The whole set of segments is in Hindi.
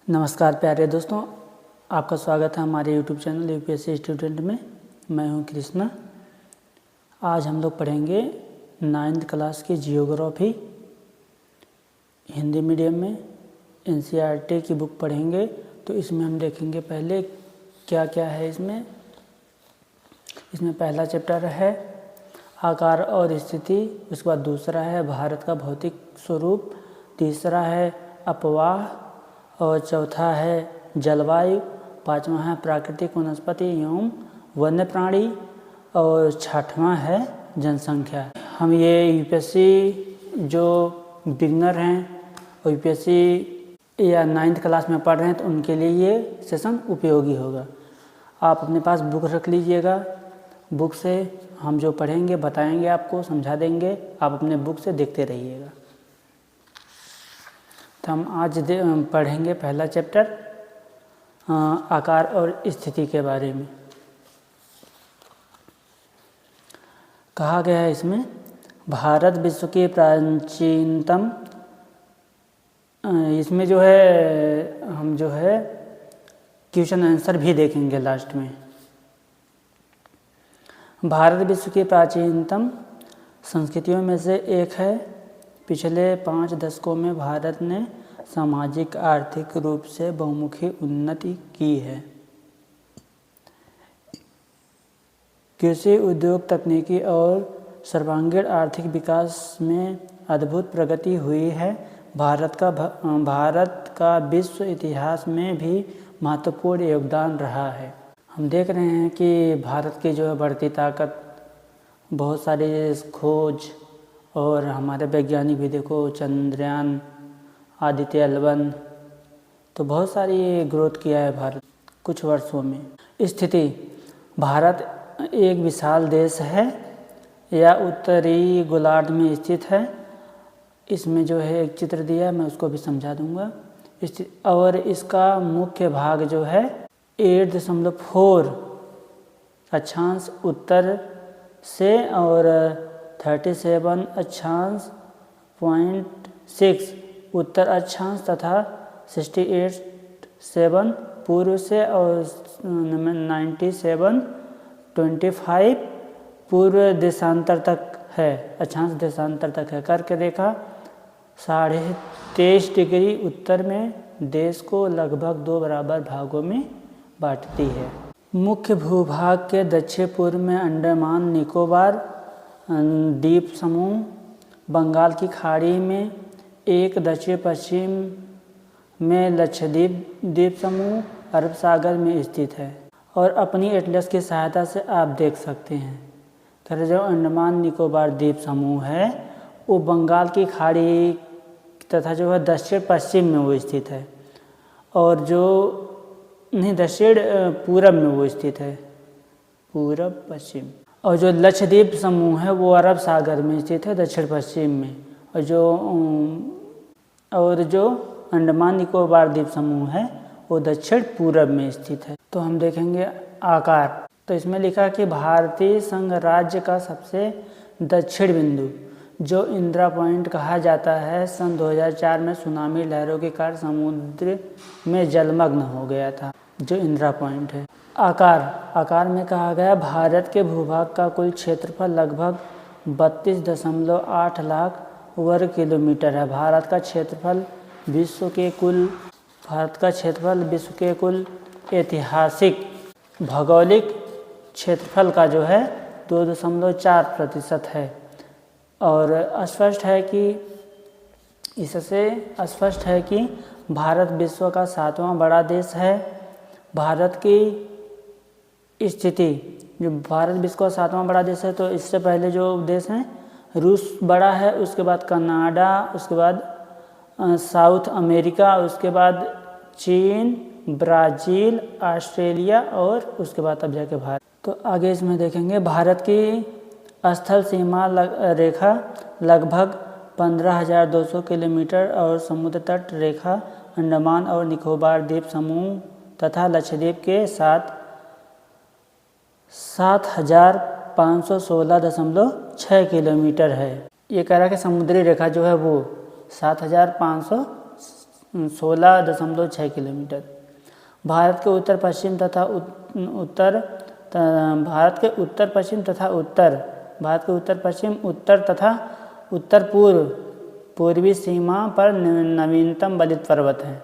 नमस्कार प्यारे दोस्तों, आपका स्वागत है हमारे YouTube चैनल यूपीएससी स्टूडेंट में। मैं हूं कृष्णा। आज हम लोग पढ़ेंगे 9th क्लास की जियोग्राफी हिंदी मीडियम में। NCERT की बुक पढ़ेंगे। तो इसमें हम देखेंगे पहले क्या क्या है। इसमें पहला चैप्टर है आकार और स्थिति, उसके बाद दूसरा है भारत का भौतिक स्वरूप, तीसरा है अपवाह और चौथा है जलवायु, पांचवा है प्राकृतिक वनस्पति एवं वन्य प्राणी और छठवां है जनसंख्या। हम ये यूपीएससी जो बिगनर हैं और यूपीएससी या 9th क्लास में पढ़ रहे हैं तो उनके लिए ये सेशन उपयोगी होगा। आप अपने पास बुक रख लीजिएगा। बुक से हम जो पढ़ेंगे बताएंगे, आपको समझा देंगे, आप अपने बुक से देखते रहिएगा। तो हम आज पढ़ेंगे पहला चैप्टर आकार और स्थिति के बारे में। कहा गया है इसमें भारत विश्व की प्राचीनतम, इसमें जो है हम जो है क्वेश्चन आंसर भी देखेंगे लास्ट में। भारत विश्व की प्राचीनतम संस्कृतियों में से एक है। पिछले 5 दशकों में भारत ने सामाजिक आर्थिक रूप से बहुमुखी उन्नति की है। कृषि, उद्योग, तकनीकी और सर्वांगीण आर्थिक विकास में अद्भुत प्रगति हुई है। भारत का विश्व इतिहास में भी महत्वपूर्ण योगदान रहा है। हम देख रहे हैं कि भारत की जो है बढ़ती ताकत, बहुत सारी खोज, और हमारे वैज्ञानिक भी देखो चंद्रयान, आदित्य L1, तो बहुत सारी ग्रोथ किया है भारत कुछ वर्षों में। स्थिति, भारत एक विशाल देश है या उत्तरी गोलार्ध में स्थित है। इसमें जो है एक चित्र दिया है, मैं उसको भी समझा दूंगा। और इसका मुख्य भाग जो है 8.4 अक्षांश उत्तर से और 37.6 उत्तर अक्षांश तथा 68.7 पूर्व से और 97.25 पूर्व देशांतर तक है, अक्षांश देशांतर तक है। कर्क रेखा 23.5 डिग्री उत्तर में देश को लगभग 2 बराबर भागों में बांटती है। मुख्य भूभाग के दक्षिण पूर्व में अंडमान निकोबार द्वीप समूह, बंगाल की खाड़ी में एक, दक्षिण पश्चिम में लक्षद्वीप द्वीप समूह अरब सागर में स्थित है। और अपनी एटलस की सहायता से आप देख सकते हैं तो जो अंडमान निकोबार द्वीप समूह है वो बंगाल की खाड़ी तथा जो है दक्षिण पश्चिम में वो स्थित है, और जो नहीं दक्षिण पूरब में वो स्थित है, पूरब पश्चिम। और जो लक्षद्वीप समूह है वो अरब सागर में स्थित है, दक्षिण पश्चिम में। और जो अंडमान निकोबार द्वीप समूह है वो दक्षिण पूरब में स्थित है। तो हम देखेंगे आकार। तो इसमें लिखा कि भारतीय संघ राज्य का सबसे दक्षिण बिंदु जो इंदिरा पॉइंट कहा जाता है, सन 2004 में सुनामी लहरों के कारण समुद्र में जलमग्न हो गया था, जो इंदिरा पॉइंट है। आकार में कहा गया भारत के भूभाग का कुल क्षेत्रफल लगभग 32.8 लाख वर्ग किलोमीटर है। भारत का क्षेत्रफल विश्व के कुल ऐतिहासिक भौगोलिक क्षेत्रफल का जो है 2.4% है। और इससे स्पष्ट है कि भारत विश्व का 7वां बड़ा देश है। भारत की स्थिति, जो भारत विश्व का 7वां बड़ा देश है, तो इससे पहले जो देश हैं रूस बड़ा है, उसके बाद कनाडा, उसके बाद साउथ अमेरिका, उसके बाद चीन, ब्राज़ील, ऑस्ट्रेलिया और उसके बाद अब जाके भारत। तो आगे इसमें देखेंगे भारत की स्थल सीमा रेखा लगभग 15,200 किलोमीटर और समुद्र तट रेखा अंडमान और निकोबार द्वीप समूह तथा लक्षद्वीप के साथ 7,516.6 किलोमीटर है। ये कह रहा है कि समुद्री रेखा जो है वो 7,500 16.6 किलोमीटर। भारत के उत्तर पश्चिम तथा उत्तर पूर्वी सीमा पर नवीनतम बलित पर्वत है,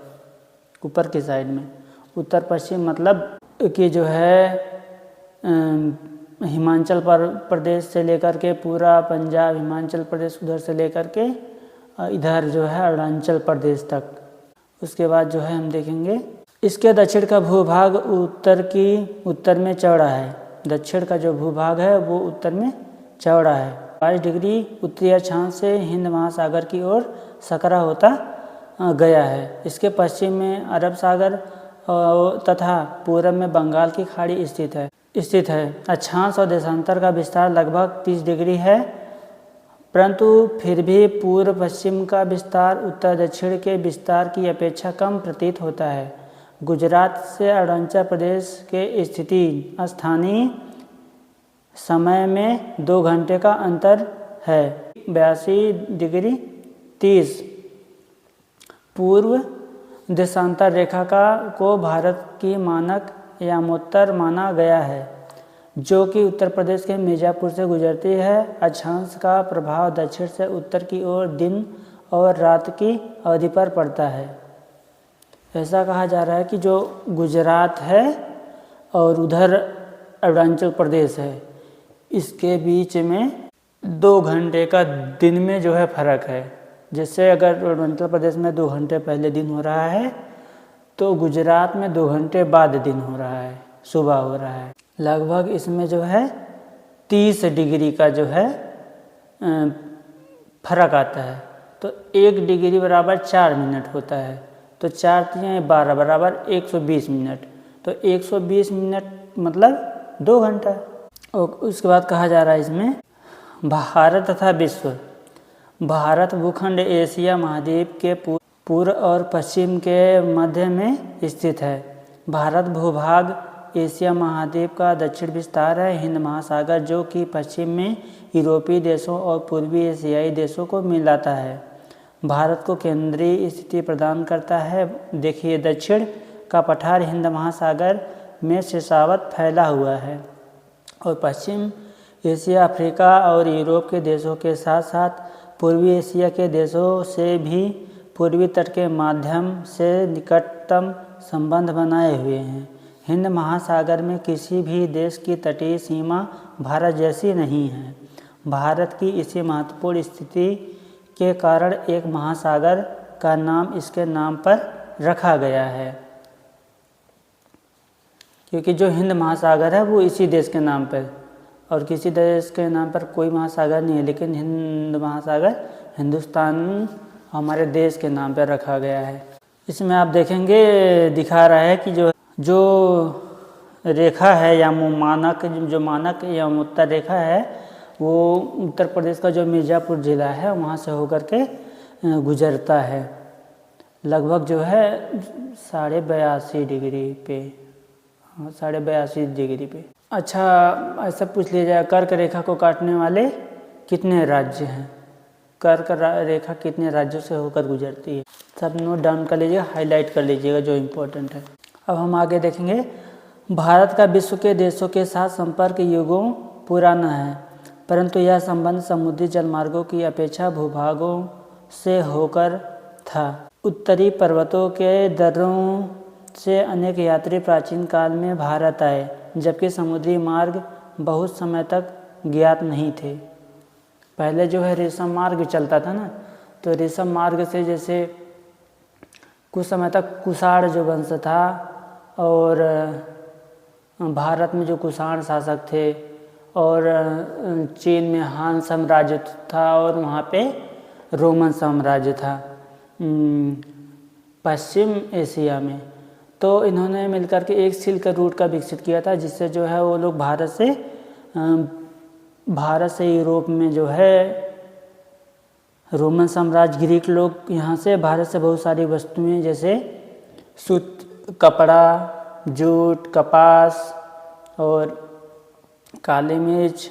ऊपर की साइड में। उत्तर पश्चिम मतलब कि जो है हिमाचल प्रदेश से लेकर के पूरा पंजाब, हिमाचल प्रदेश उधर से लेकर के इधर जो है अरुणाचल प्रदेश तक। उसके बाद जो है हम देखेंगे इसके दक्षिण का भूभाग उत्तर में चौड़ा है। दक्षिण का जो भूभाग है वो उत्तर में चौड़ा है। 22 डिग्री उत्तरी अक्षांश से हिंद महासागर की ओर सकरा होता गया है। इसके पश्चिम में अरब सागर तथा पूरब में बंगाल की खाड़ी स्थित है। अक्षांश और देशांतर का विस्तार लगभग 30 डिग्री है, परंतु फिर भी पूर्व पश्चिम का विस्तार उत्तर दक्षिण के विस्तार की अपेक्षा कम प्रतीत होता है। गुजरात से अरुणाचल प्रदेश के स्थिति स्थानीय समय में 2 घंटे का अंतर है। 82 डिग्री 30 पूर्व देशांतर रेखा को भारत की मानक यामोत्तर माना गया है, जो कि उत्तर प्रदेश के मिर्ज़ापुर से गुजरती है। अक्षांश का प्रभाव दक्षिण से उत्तर की ओर दिन और रात की अवधि पर पड़ता है। ऐसा कहा जा रहा है कि जो गुजरात है और उधर अरुणाचल प्रदेश है, इसके बीच में 2 घंटे का दिन में जो है फर्क है। जैसे अगर अरुणाचल प्रदेश में 2 घंटे पहले दिन हो रहा है, तो गुजरात में 2 घंटे बाद दिन हो रहा है, सुबह हो रहा है। लगभग इसमें जो है 30 डिग्री का जो है फर्क आता है। तो 1 डिग्री बराबर 4 मिनट होता है, तो 4 × 12 बराबर 120 मिनट। तो 120 मिनट मतलब 2 घंटा। और उसके बाद कहा जा रहा है इसमें भारत तथा विश्व। भारत भूखंड एशिया महाद्वीप के पूर्व और पश्चिम के मध्य में स्थित है। भारत भूभाग एशिया महाद्वीप का दक्षिण विस्तार है। हिंद महासागर जो कि पश्चिम में यूरोपीय देशों और पूर्वी एशियाई देशों को मिलाता है, भारत को केंद्रीय स्थिति प्रदान करता है। देखिए दक्षिण का पठार हिंद महासागर में शेषावत फैला हुआ है और पश्चिम एशिया, अफ्रीका और यूरोप के देशों के साथ साथ पूर्वी एशिया के देशों से भी पूर्वी तट के माध्यम से निकटतम संबंध बनाए हुए हैं। हिंद महासागर में किसी भी देश की तटीय सीमा भारत जैसी नहीं है। भारत की इसी महत्वपूर्ण स्थिति के कारण एक महासागर का नाम इसके नाम पर रखा गया है, क्योंकि जो हिंद महासागर है वो इसी देश के नाम पर, और किसी देश के नाम पर कोई महासागर नहीं है, लेकिन हिंद महासागर हिंदुस्तान हमारे देश के नाम पर रखा गया है। इसमें आप देखेंगे दिखा रहा है कि जो रेखा है या मानक या उत्तर रेखा है वो उत्तर प्रदेश का जो मिर्ज़ापुर ज़िला है वहाँ से होकर के गुजरता है। लगभग जो है 82.5 डिग्री पे, 82.5 डिग्री पे। अच्छा, ऐसा पूछ लिया जाए कर्क रेखा को काटने वाले कितने राज्य हैं? कर्क रेखा कितने राज्यों से होकर गुजरती है? सब नोट डाउन कर लीजिएगा, हाईलाइट कर लीजिएगा जो इम्पोर्टेंट है। अब हम आगे देखेंगे। भारत का विश्व के देशों के साथ संपर्क युगों पुराना है, परंतु यह संबंध समुद्री जलमार्गों की अपेक्षा भूभागों से होकर था। उत्तरी पर्वतों के दर्रों से अनेक यात्री प्राचीन काल में भारत आए, जबकि समुद्री मार्ग बहुत समय तक ज्ञात नहीं थे। पहले जो है रेशम मार्ग चलता था ना, तो रेशम मार्ग से जैसे कुछ समय तक कुषाण जो वंश था और भारत में जो कुषाण शासक थे, और चीन में हान साम्राज्य था और वहाँ पे रोमन साम्राज्य था पश्चिम एशिया में। तो इन्होंने मिलकर के एक सिल्क रूट का विकसित किया था, जिससे जो है वो लोग भारत से यूरोप में जो है रोमन साम्राज्य, ग्रीक लोग यहाँ से भारत से बहुत सारी वस्तुएं जैसे सूत, कपड़ा, जूट, कपास और काली मिर्च,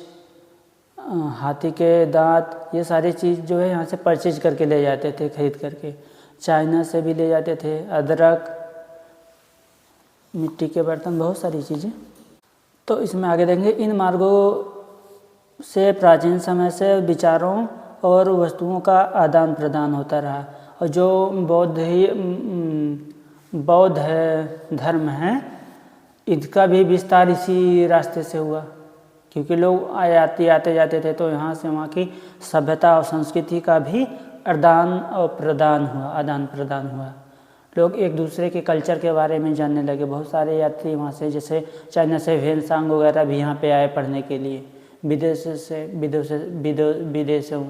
हाथी के दांत, ये सारी चीज़ जो है यहाँ से परचेज करके ले जाते थे खरीद करके। चाइना से भी ले जाते थे, अदरक, मिट्टी के बर्तन, बहुत सारी चीज़ें। तो इसमें आगे देखेंगे, इन मार्गों से प्राचीन समय से विचारों और वस्तुओं का आदान प्रदान होता रहा। और जो बौद्ध धर्म है, इसका भी विस्तार इसी रास्ते से हुआ, क्योंकि लोग आते जाते थे, तो यहाँ से वहाँ की सभ्यता और संस्कृति का भी आदान प्रदान हुआ। लोग एक दूसरे के कल्चर के बारे में जानने लगे। बहुत सारे यात्री वहाँ से, जैसे चाइना से ह्वेनसांग वगैरह भी यहाँ पे आए पढ़ने के लिए, विदेशों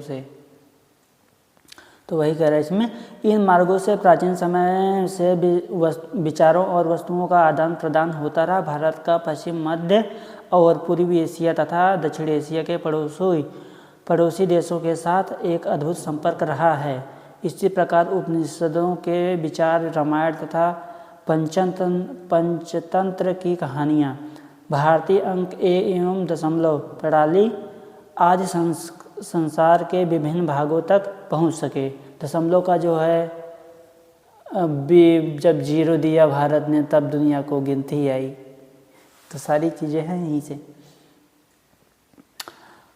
से। तो वही कह रहा है इसमें, इन मार्गों से प्राचीन समय से विचारों और वस्तुओं का आदान प्रदान होता रहा। भारत का पश्चिम, मध्य और पूर्वी एशिया तथा दक्षिण एशिया के पड़ोसी देशों के साथ एक अद्भुत संपर्क रहा है। इसी प्रकार उपनिषदों के विचार, रामायण तथा पंचतंत्र की कहानियाँ, भारतीय अंक एवं दशमलव प्रणाली आज संसार के विभिन्न भागों तक पहुँच सके। दशमलव का जो है, जब 0 दिया भारत ने, तब दुनिया को गिनती आई। तो सारी चीज़ें हैं यहीं से।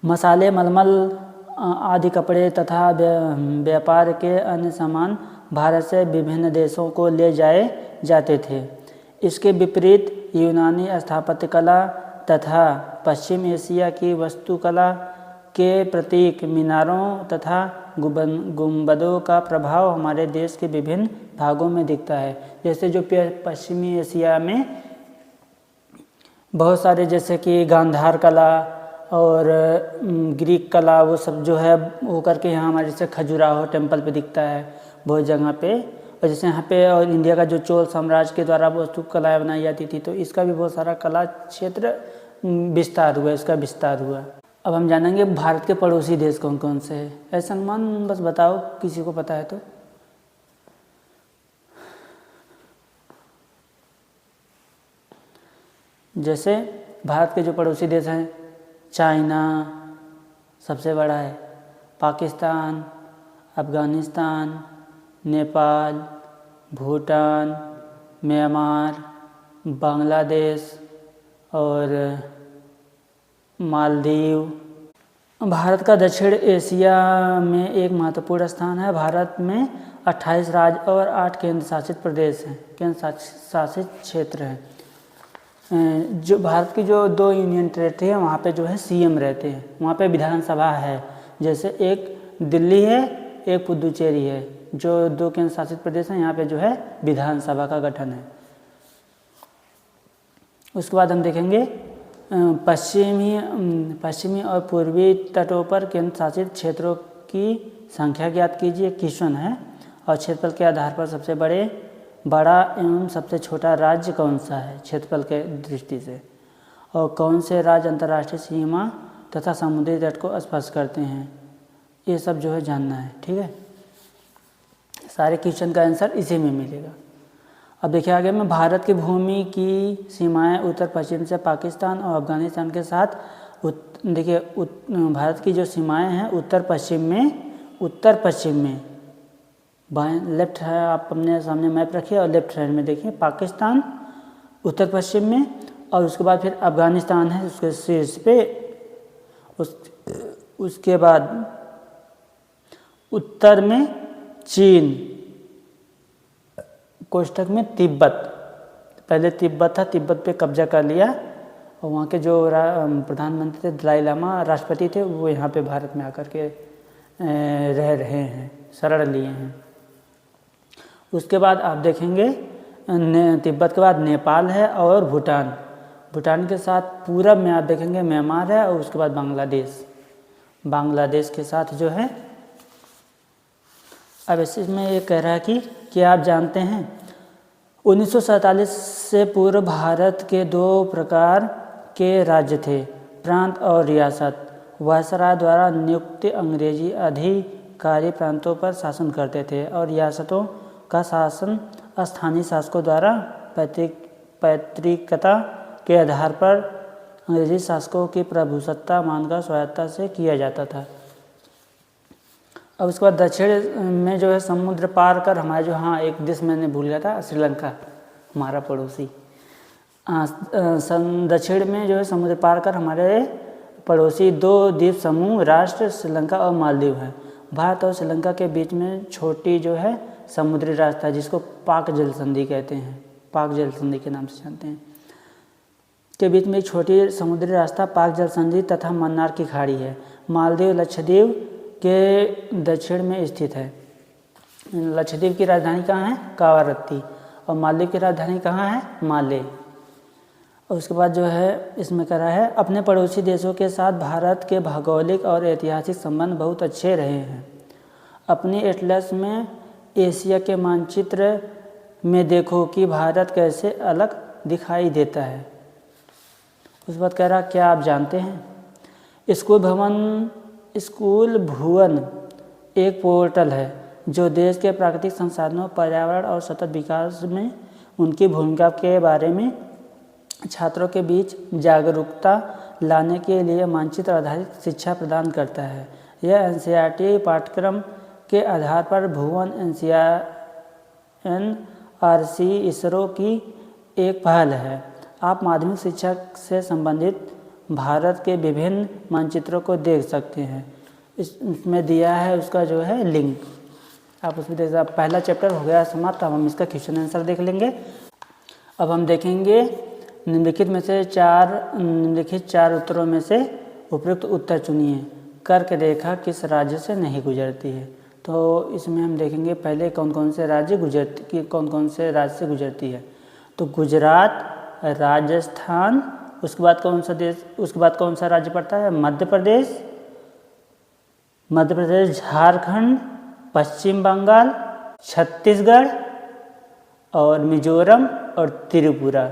मसाले, मलमल आदि कपड़े तथा व्यापार के अन्य सामान भारत से विभिन्न देशों को ले जाए जाते थे। इसके विपरीत यूनानी स्थापत्य कला तथा पश्चिम एशिया की वास्तुकला के प्रतीक मीनारों तथा गुंबदों का प्रभाव हमारे देश के विभिन्न भागों में दिखता है। जैसे जो पश्चिमी एशिया में बहुत सारे, जैसे कि गांधार कला और ग्रीक कला, वो सब जो है वो करके यहाँ हमारे जैसे खजुराहो टेम्पल पे दिखता है बहुत जगह पे। और जैसे यहाँ पे और इंडिया का जो चोल साम्राज्य के द्वारा वास्तुकलाएँ बनाई जाती थी, तो इसका भी बहुत सारा कला क्षेत्र इसका विस्तार हुआ। अब हम जानेंगे भारत के पड़ोसी देश कौन कौन से हैं। ऐसा सलमान बस बताओ, किसी को पता है तो। जैसे भारत के जो पड़ोसी देश हैं, चाइना सबसे बड़ा है, पाकिस्तान, अफ़गानिस्तान, नेपाल, भूटान, म्यांमार, बांग्लादेश और मालदीव। भारत का दक्षिण एशिया में एक महत्वपूर्ण स्थान है। भारत में 28 राज्य और 8 केंद्र शासित प्रदेश हैं, केंद्र शासित क्षेत्र हैं। जो भारत की जो 2 यूनियन टेरिटरी है, वहाँ पे जो है सीएम रहते हैं, वहाँ पे विधानसभा है। जैसे एक दिल्ली है, एक पुदुचेरी है, जो 2 केंद्र शासित प्रदेश हैं, यहाँ पे जो है विधानसभा का गठन है। उसके बाद हम देखेंगे पश्चिमी और पूर्वी तटों पर केंद्र शासित क्षेत्रों की संख्या ज्ञात कीजिए। क्वेश्चन है। और क्षेत्रफल के आधार पर सबसे बड़ा एवं सबसे छोटा राज्य कौन सा है क्षेत्रफल के दृष्टि से, और कौन से राज्य अंतर्राष्ट्रीय सीमा तथा समुद्री तट को स्पर्श करते हैं, ये सब जो है जानना है। ठीक है, सारे क्वेश्चन का आंसर इसी में मिलेगा। अब देखिए आगे में, भारत की भूमि की सीमाएं उत्तर पश्चिम से पाकिस्तान और अफगानिस्तान के साथ देखिए भारत की जो सीमाएं हैं उत्तर पश्चिम में बाएं लेफ्ट है, आप अपने सामने मैप रखिए और लेफ्ट हैंड में देखिए पाकिस्तान उत्तर पश्चिम में, और उसके बाद फिर अफगानिस्तान है उसके शीर्ष पे, उसके बाद उत्तर में चीन, कोष्ठक में तिब्बत। पहले तिब्बत था, तिब्बत पे कब्जा कर लिया, और वहाँ के जो प्रधानमंत्री थे दलाई लामा राष्ट्रपति थे, वो यहाँ पे भारत में आकर के रह रहे हैं, शरण लिए हैं। उसके बाद आप देखेंगे तिब्बत के बाद नेपाल है और भूटान के साथ पूरब में आप देखेंगे म्यांमार है, और उसके बाद बांग्लादेश के साथ जो है। अब इसमें ये कह रहा है कि क्या आप जानते हैं 1947 से पूर्व भारत के 2 प्रकार के राज्य थे, प्रांत और रियासत। वायसराय द्वारा नियुक्त अंग्रेजी अधिकारी प्रांतों पर शासन करते थे, और रियासतों का शासन स्थानीय शासकों द्वारा पैतृकता के आधार पर अंग्रेजी शासकों की प्रभुसत्ता मानकर स्वायत्तता से किया जाता था। अब उसके बाद दक्षिण में जो है समुद्र पार कर हमारे जो, हाँ एक देश मैंने भूल गया था, श्रीलंका हमारा पड़ोसी। दक्षिण में जो है समुद्र पार कर हमारे पड़ोसी 2 द्वीप समूह राष्ट्र श्रीलंका और मालदीव हैं। भारत और श्रीलंका के बीच में छोटी जो है समुद्री रास्ता है जिसको पाक जल संधि कहते हैं, पाक जल संधि के नाम से जानते हैं, के बीच में एक छोटी समुद्री रास्ता पाक जल संधि तथा मन्नार की खाड़ी है। मालदीव लक्षद्वीप के दक्षिण में स्थित है। लक्षद्वीप की राजधानी कहाँ है? कावारत्ती। और मालदीव की राजधानी कहाँ है? माले। और उसके बाद जो है इसमें करा है, अपने पड़ोसी देशों के साथ भारत के भौगोलिक और ऐतिहासिक संबंध बहुत अच्छे रहे हैं। अपनी एटलस में एशिया के मानचित्र में देखो कि भारत कैसे अलग दिखाई देता है। उसके बाद कह रहा, क्या आप जानते हैं स्कूल भुवन एक पोर्टल है जो देश के प्राकृतिक संसाधनों, पर्यावरण और सतत विकास में उनकी भूमिका के बारे में छात्रों के बीच जागरूकता लाने के लिए मानचित्र आधारित शिक्षा प्रदान करता है। यह एनसीईआरटी पाठ्यक्रम के आधार पर भुवन एनआरसी इसरो की एक पहल है। आप माध्यमिक शिक्षा से संबंधित भारत के विभिन्न मानचित्रों को देख सकते हैं। इसमें दिया है उसका जो है लिंक, आप उसमें देख सकते। पहला चैप्टर हो गया समाप्त। अब हम इसका क्वेश्चन आंसर देख लेंगे। अब हम देखेंगे निम्नलिखित 4 उत्तरों में से उपयुक्त उत्तर चुनिए। कर्क रेखा किस राज्य से नहीं गुजरती है? तो इसमें हम देखेंगे पहले कौन कौन से राज्य से गुजरती है। तो गुजरात, राजस्थान, उसके बाद कौन सा राज्य पड़ता है? मध्य प्रदेश, झारखंड, पश्चिम बंगाल, छत्तीसगढ़ और मिजोरम और त्रिपुरा।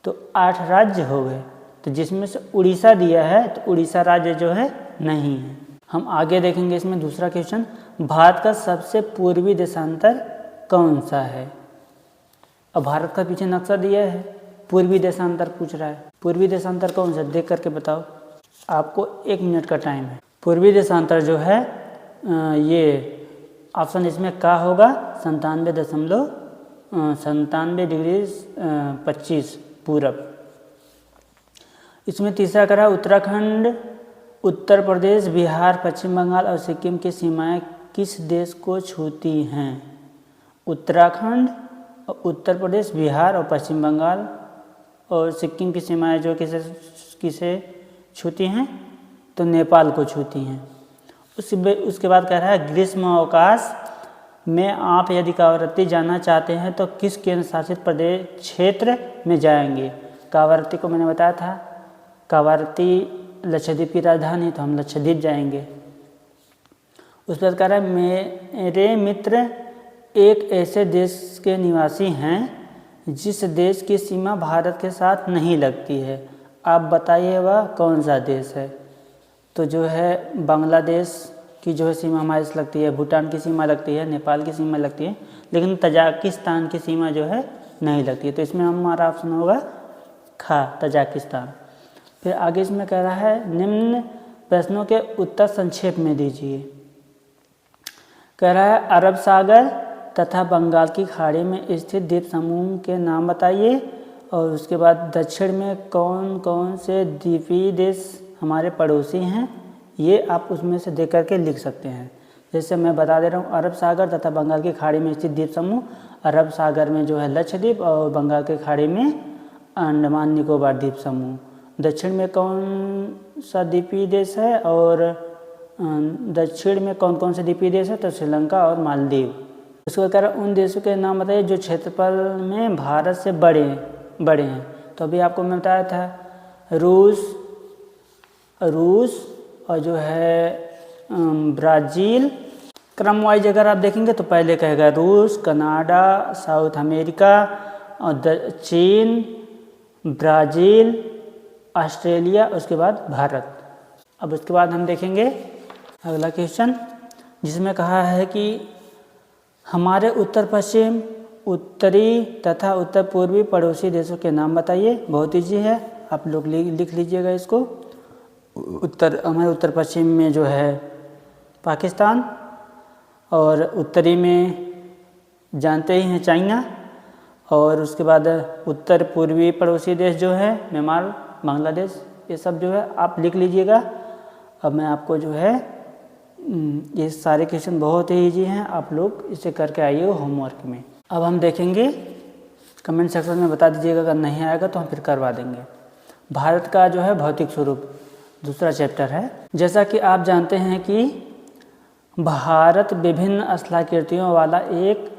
तो 8 राज्य हो गए। तो जिसमें से उड़ीसा दिया है तो उड़ीसा राज्य जो है नहीं है। हम आगे देखेंगे इसमें दूसरा क्वेश्चन, भारत का सबसे पूर्वी देशांतर कौन सा है? अब भारत का पीछे नक्शा दिया है, पूर्वी देशांतर पूछ रहा है। पूर्वी देशांतर कौन सा देख करके बताओ। आपको 1 मिनट का टाइम है। पूर्वी देशांतर जो है ये ऑप्शन इसमें का होगा 97.25 पूरब। इसमें तीसरा करा उत्तराखंड, उत्तर प्रदेश, बिहार, पश्चिम बंगाल और सिक्किम की सीमाएं किस देश को छूती हैं? उत्तराखंड, उत्तर प्रदेश, बिहार और पश्चिम बंगाल और सिक्किम की सीमाएं जो किसे छूती हैं? तो नेपाल को छूती हैं। उसके बाद कह रहा है ग्रीष्म अवकाश में आप यदि कावारत्ती जाना चाहते हैं तो किस केंद्र शासित प्रदेश क्षेत्र में जाएंगे? कावारत्ती को मैंने बताया था, कावारत्ती लक्षद्वीप की राजधानी, तो हम लक्षद्वीप जाएंगे। उसके बाद कह रहा है मेरे मित्र एक ऐसे देश के निवासी हैं जिस देश की सीमा भारत के साथ नहीं लगती है। आप बताइए वह कौन सा देश है? तो जो है बांग्लादेश की जो है सीमा हमारे से लगती है, भूटान की सीमा लगती है, नेपाल की सीमा लगती है, लेकिन तजाकिस्तान की सीमा जो है नहीं लगती है। तो इसमें हमारा ऑप्शन होगा खा, तजाकिस्तान। फिर आगे इसमें कह रहा है निम्न प्रश्नों के उत्तर संक्षेप में दीजिए। कह रहा है अरब सागर तथा बंगाल की खाड़ी में स्थित द्वीप समूह के नाम बताइए। और उसके बाद दक्षिण में कौन कौन से द्वीपीय देश हमारे पड़ोसी हैं, ये आप उसमें से देख करके लिख सकते हैं। जैसे मैं बता दे रहा हूँ, अरब सागर तथा बंगाल की खाड़ी में स्थित द्वीप समूह, अरब सागर में जो है लक्षद्वीप और बंगाल की खाड़ी में अंडमान निकोबार द्वीप समूह। दक्षिण में कौन सा द्वीपीय देश है और दक्षिण में कौन कौन से द्वीपीय देश है? तो श्रीलंका और मालदीव। उसके बाद उन देशों के नाम बताइए जो क्षेत्रफल में भारत से बड़े हैं। तो अभी आपको मैं बताया था रूस और जो है ब्राज़ील। क्रम वाइज अगर आप देखेंगे तो पहले कहेगा रूस, कनाडा, साउथ अमेरिका और चीन, ब्राज़ील, ऑस्ट्रेलिया, उसके बाद भारत। अब उसके बाद हम देखेंगे अगला क्वेश्चन जिसमें कहा है कि हमारे उत्तर पश्चिम, उत्तरी तथा उत्तर पूर्वी पड़ोसी देशों के नाम बताइए। बहुत ईजी है, आप लोग लिख लीजिएगा इसको। हमारे उत्तर पश्चिम में जो है पाकिस्तान, और उत्तरी में जानते ही हैं चाइना, और उसके बाद उत्तर पूर्वी पड़ोसी देश जो है म्यांमार, बांग्लादेश, ये सब जो है आप लिख लीजिएगा। अब मैं आपको जो है ये सारे क्वेश्चन बहुत ही ईजी हैं, आप लोग इसे करके आइए होमवर्क में। अब हम देखेंगे, कमेंट सेक्शन में बता दीजिएगा, अगर नहीं आएगा तो हम फिर करवा देंगे। भारत का जो है भौतिक स्वरूप दूसरा चैप्टर है। जैसा कि आप जानते हैं कि भारत विभिन्न स्थलाकृतियों वाला एक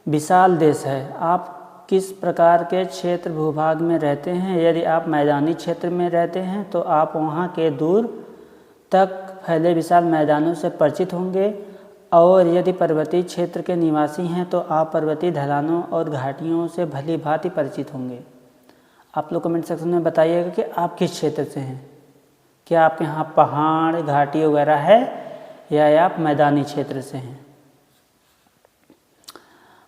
विशाल देश है। आप किस प्रकार के क्षेत्र भूभाग में रहते हैं? यदि आप मैदानी क्षेत्र में रहते हैं तो आप वहाँ के दूर तक फैले विशाल मैदानों से परिचित होंगे, और यदि पर्वतीय क्षेत्र के निवासी हैं तो आप पर्वतीय ढलानों और घाटियों से भली भांति परिचित होंगे। आप लोग कमेंट सेक्शन में बताइएगा कि आप किस क्षेत्र से हैं। क्या आपके यहाँ पहाड़, घाटी वगैरह है, या आप मैदानी क्षेत्र से हैं?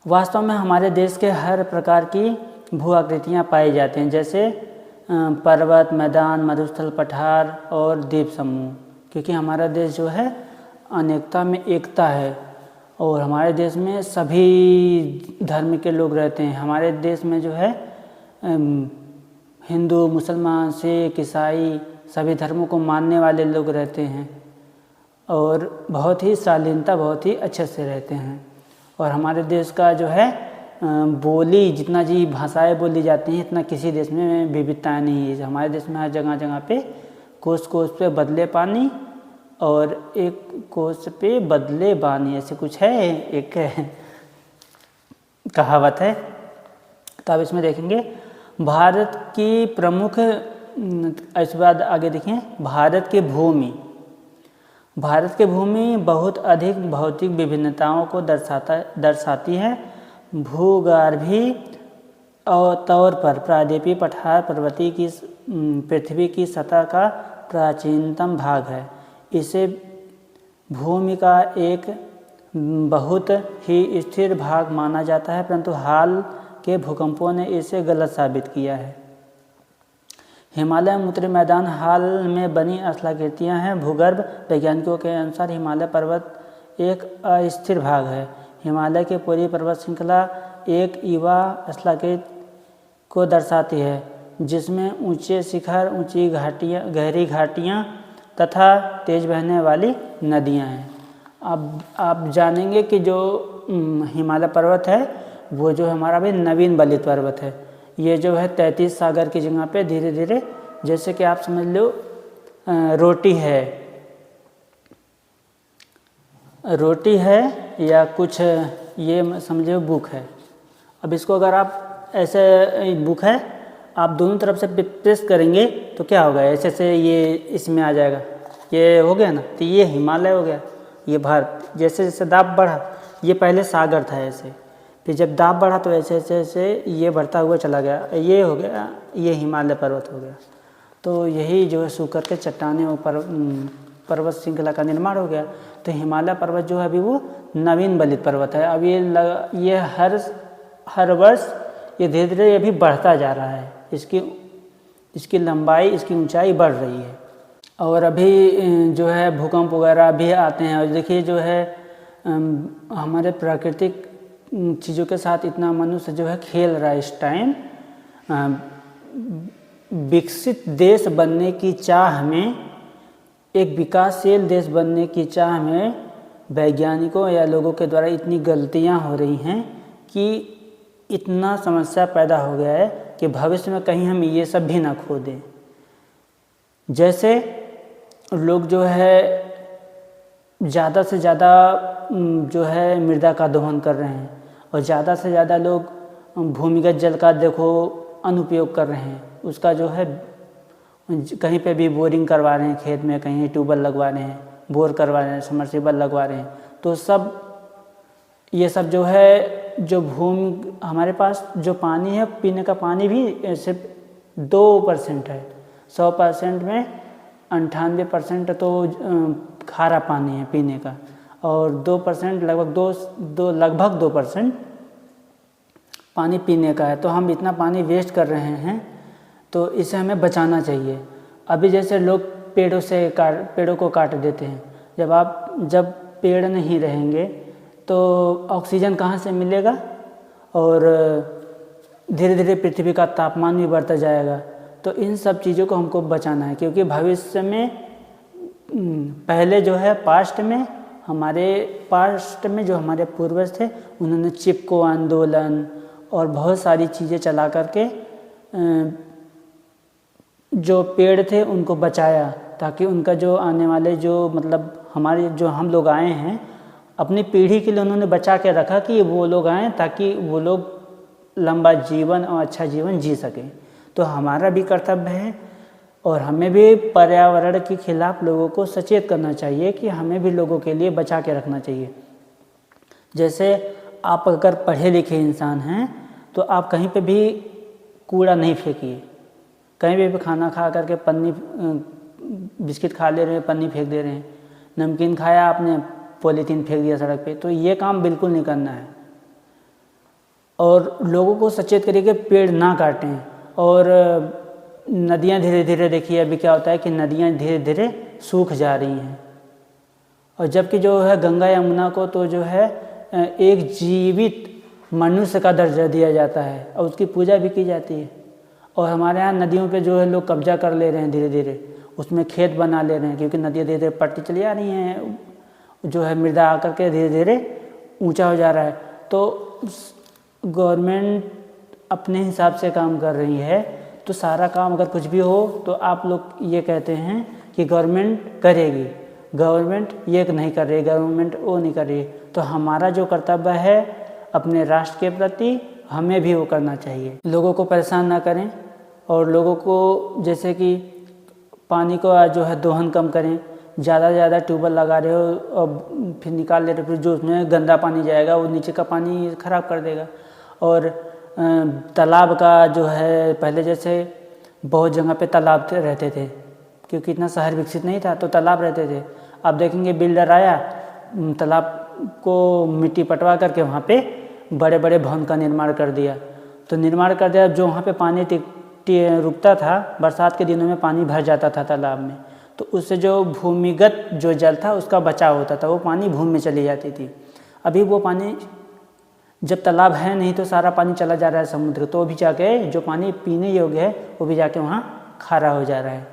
वास्तव में हमारे देश के हर प्रकार की भू आकृतियाँ पाई जाती हैं, जैसे पर्वत, मैदान, मरुस्थल, पठार और द्वीप समूह। क्योंकि हमारा देश जो है अनेकता में एकता है, और हमारे देश में सभी धर्म के लोग रहते हैं। हमारे देश में जो है हिंदू, मुसलमान, सिख, ईसाई सभी धर्मों को मानने वाले लोग रहते हैं, और बहुत ही शालीनता, बहुत ही अच्छे से रहते हैं। और हमारे देश का जो है बोली, जितना जी भाषाएं बोली जाती हैं, इतना किसी देश में विविधताएँ नहीं है। हमारे देश में हर जगह जगह पे कोस कोस पे बदले पानी, और एक कोस पे बदले बानी, ऐसे कुछ है, एक कहावत है। तो अब इसमें देखेंगे भारत की प्रमुख, इसके बाद आगे देखें भारत की भूमि। भारत की भूमि बहुत अधिक भौतिक विभिन्नताओं को दर्शाती है। भूगर्भीय तौर पर प्रायद्वीपीय पठार पर्वतीय की पृथ्वी की सतह का प्राचीनतम भाग है। इसे भूमि का एक बहुत ही स्थिर भाग माना जाता है, परंतु हाल के भूकंपों ने इसे गलत साबित किया है। हिमालय में उत्तरी मैदान हाल में बनी स्थलाकृतियाँ हैं। भूगर्भ वैज्ञानिकों के अनुसार हिमालय पर्वत एक अस्थिर भाग है। हिमालय की पूरी पर्वत श्रृंखला एक युवा स्थलाकृति को दर्शाती है, जिसमें ऊंचे शिखर, ऊंची घाटियाँ, गहरी घाटियाँ तथा तेज बहने वाली नदियाँ हैं। अब आप जानेंगे कि जो हिमालय पर्वत है वो जो हमारा भी नवीन बलित पर्वत है। ये जो है 33 सागर की जगह पे धीरे धीरे, जैसे कि आप समझ लो रोटी है या कुछ ये समझो बुक है। अब इसको अगर आप ऐसे बुक है, आप दोनों तरफ से प्रेस करेंगे तो क्या होगा, ऐसे से ये इसमें आ जाएगा, ये हो गया ना। तो ये हिमालय हो गया, ये भारत। जैसे जैसे दाब बढ़ा, ये पहले सागर था ऐसे, फिर जब दाब बढ़ा तो ऐसे ऐसे ऐसे ये बढ़ता हुआ चला गया, ये हो गया, ये हिमालय पर्वत हो गया। तो यही जो है सूखकर के चट्टानें और पर्वत श्रृंखला का निर्माण हो गया। तो हिमालय पर्वत जो है अभी वो नवीन बलित पर्वत है। अब ये हर वर्ष ये धीरे धीरे ये भी बढ़ता जा रहा है। इसकी लंबाई, इसकी ऊंचाई बढ़ रही है। और अभी जो है भूकंप वगैरह भी आते हैं। और देखिए जो है हमारे प्राकृतिक चीज़ों के साथ इतना मनुष्य जो है खेल रहा है इस टाइम। विकसित देश बनने की चाह में, एक विकासशील देश बनने की चाह में वैज्ञानिकों या लोगों के द्वारा इतनी गलतियां हो रही हैं कि इतना समस्या पैदा हो गया है कि भविष्य में कहीं हम ये सब भी ना खो दें। जैसे लोग जो है ज़्यादा से ज़्यादा जो है मृदा का दोहन कर रहे हैं, और ज़्यादा से ज़्यादा लोग भूमिगत जल का देखो अनुपयोग कर रहे हैं। उसका जो है कहीं पे भी बोरिंग करवा रहे हैं खेत में, कहीं ट्यूबवेल लगवा रहे हैं, बोर करवा रहे हैं, सबमर्सिबल लगवा रहे हैं। तो ये सब जो है, जो भूमि हमारे पास जो पानी है, पीने का पानी भी सिर्फ 2% है। 100% में 98% तो खारा पानी है पीने का, और 2% लगभग 2% पानी पीने का है। तो हम इतना पानी वेस्ट कर रहे हैं, तो इसे हमें बचाना चाहिए। अभी जैसे लोग पेड़ों को काट देते हैं, जब पेड़ नहीं रहेंगे तो ऑक्सीजन कहाँ से मिलेगा, और धीरे धीरे पृथ्वी का तापमान भी बढ़ता जाएगा। तो इन सब चीज़ों को हमको बचाना है, क्योंकि भविष्य में पहले जो है पास्ट में जो हमारे पूर्वज थे उन्होंने चिपको आंदोलन और बहुत सारी चीज़ें चला करके जो पेड़ थे उनको बचाया, ताकि उनका जो आने वाले जो मतलब हमारे जो हम लोग आए हैं अपनी पीढ़ी के लिए उन्होंने बचा के रखा कि वो लोग आएँ ताकि वो लोग लंबा जीवन और अच्छा जीवन जी सकें। तो हमारा भी कर्तव्य है और हमें भी पर्यावरण के खिलाफ लोगों को सचेत करना चाहिए कि हमें भी लोगों के लिए बचा के रखना चाहिए। जैसे आप अगर पढ़े लिखे इंसान हैं तो आप कहीं पे भी कूड़ा नहीं फेंकिए, कहीं भी खाना खा करके पन्नी बिस्किट खा ले रहे हैं पन्नी फेंक दे रहे हैं, नमकीन खाया आपने पॉलीथीन फेंक दिया सड़क पे, तो ये काम बिल्कुल नहीं करना है। और लोगों को सचेत करिए कि पेड़ ना काटें। और नदियाँ धीरे धीरे देखिए अभी क्या होता है कि नदियाँ धीरे धीरे सूख जा रही हैं, और जबकि जो है गंगा यमुना को तो जो है एक जीवित मनुष्य का दर्जा दिया जाता है और उसकी पूजा भी की जाती है। और हमारे यहाँ नदियों पे जो है लोग कब्जा कर ले रहे हैं, धीरे धीरे उसमें खेत बना ले रहे हैं, क्योंकि नदियाँ धीरे धीरे पड़ती चली आ रही हैं, जो है मृदा आकर के धीरे धीरे ऊंचा हो जा रहा है। तो गवर्नमेंट अपने हिसाब से काम कर रही है, तो सारा काम अगर कुछ भी हो तो आप लोग ये कहते हैं कि गवर्नमेंट करेगी, गवर्नमेंट ये नहीं कर रही, गवर्नमेंट वो नहीं कर रही। तो हमारा जो कर्तव्य है अपने राष्ट्र के प्रति हमें भी वो करना चाहिए। लोगों को परेशान ना करें और लोगों को जैसे कि पानी को जो है दोहन कम करें। ज़्यादा से ज़्यादा ट्यूबवेल लगा रहे हो और फिर निकाल ले रहे हो, फिर जो उसमें गंदा पानी जाएगा वो नीचे का पानी ख़राब कर देगा। और तालाब का जो है पहले जैसे बहुत जगह पे तालाब रहते थे, क्योंकि इतना शहर विकसित नहीं था तो तालाब रहते थे। अब देखेंगे बिल्डर आया, तालाब को मिट्टी पटवा करके वहाँ पे बड़े बड़े भवन का निर्माण कर दिया। तो निर्माण कर दिया, जो वहाँ पे पानी रुकता था, बरसात के दिनों में पानी भर जाता था तालाब में, तो उससे जो भूमिगत जो जल था उसका बचाव होता था, वो पानी भूमि में चली जाती थी। अभी वो पानी जब तालाब है नहीं तो सारा पानी चला जा रहा है समुद्र, तो भी जाके जो पानी पीने योग्य है वो भी जाके वहाँ खारा हो जा रहा है।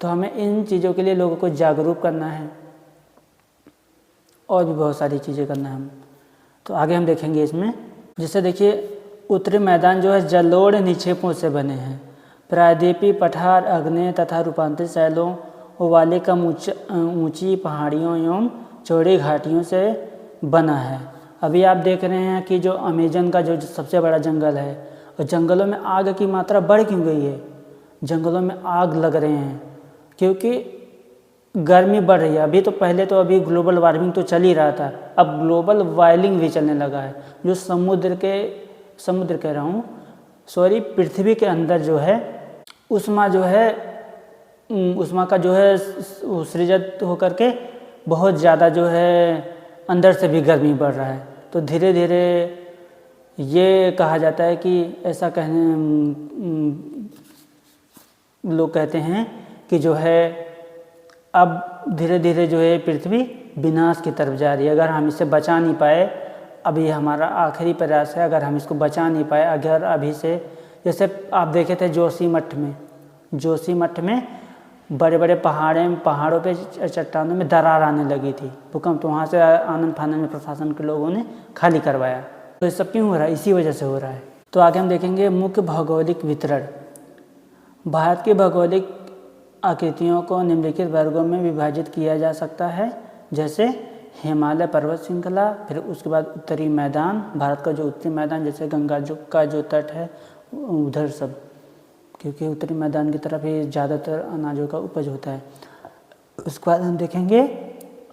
तो हमें इन चीज़ों के लिए लोगों को जागरूक करना है और भी बहुत सारी चीज़ें करना है। हम तो आगे हम देखेंगे इसमें। जैसे देखिए उत्तरी मैदान जो है जलोढ़ निक्षेपों से बने हैं, प्रायद्वीपीय पठार, आग्नेय तथा रूपांतरित शैलों वाले कम ऊंची पहाड़ियों एवं चौड़ी घाटियों से बना है। अभी आप देख रहे हैं कि जो अमेजन का जो सबसे बड़ा जंगल है, और जंगलों में आग की मात्रा बढ़ क्यों गई है? जंगलों में आग लग रहे हैं क्योंकि गर्मी बढ़ रही है। अभी तो पहले तो अभी ग्लोबल वार्मिंग तो चल ही रहा था, अब ग्लोबल वार्मिंग भी चलने लगा है। जो पृथ्वी के अंदर जो है उष्मा का जो है सृजित होकर के बहुत ज़्यादा जो है अंदर से भी गर्मी बढ़ रहा है। तो धीरे धीरे ये कहा जाता है कि ऐसा लोग कहते हैं कि जो है अब धीरे धीरे जो है पृथ्वी विनाश की तरफ जा रही है। अगर हम इसे बचा नहीं पाए, अभी हमारा आखिरी प्रयास है, अगर हम इसको बचा नहीं पाए, अगर अभी से, जैसे आप देखे थे जोशीमठ में बड़े बड़े पहाड़ों पे चट्टानों में दरार आने लगी थी, भूकंप, तो वहाँ से आनंद फानन में प्रशासन के लोगों ने खाली करवाया। तो ये सब क्यों हो रहा है? इसी वजह से हो रहा है। तो आगे हम देखेंगे मुख्य भौगोलिक वितरण। भारत की भौगोलिक आकृतियों को निम्नलिखित वर्गों में विभाजित किया जा सकता है, जैसे हिमालय पर्वत श्रृंखला, फिर उसके बाद उत्तरी मैदान, भारत का जो उत्तरी मैदान जैसे गंगा का जो तट है उधर सब, क्योंकि उत्तरी मैदान की तरफ ही ज़्यादातर अनाजों का उपज होता है। उसके बाद हम देखेंगे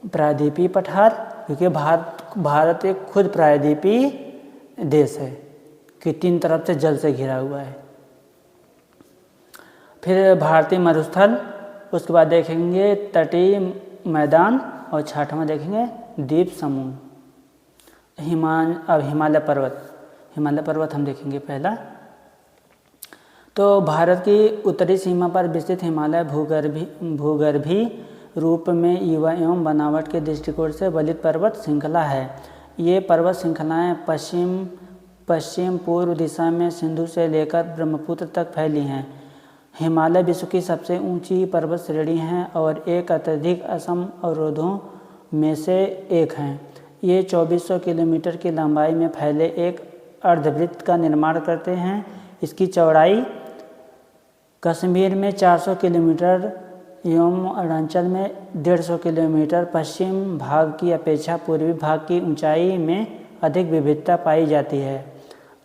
प्रायद्वीपीय पठार, क्योंकि भारत एक खुद प्रायद्वीपीय देश है कि 3 तरफ से जल से घिरा हुआ है। फिर भारतीय मरुस्थल, उसके बाद देखेंगे तटीय मैदान, और 6वां देखेंगे द्वीप समूह। अब हिमालय पर्वत हम देखेंगे पहला। तो भारत की उत्तरी सीमा पर विस्तृत हिमालय भूगर्भी रूप में युवा एवं बनावट के दृष्टिकोण से बलित पर्वत श्रृंखला है। ये पर्वत श्रृंखलाएँ पश्चिम पूर्व दिशा में सिंधु से लेकर ब्रह्मपुत्र तक फैली हैं। हिमालय विश्व की सबसे ऊंची पर्वत श्रेणी है और एक अत्यधिक असम अवरोधों में से एक हैं। ये 2400 किलोमीटर की लंबाई में फैले एक अर्धवृत्त का निर्माण करते हैं। इसकी चौड़ाई कश्मीर में 400 किलोमीटर एवं अरुणाचल में 150 किलोमीटर। पश्चिम भाग की अपेक्षा पूर्वी भाग की ऊंचाई में अधिक विविधता पाई जाती है।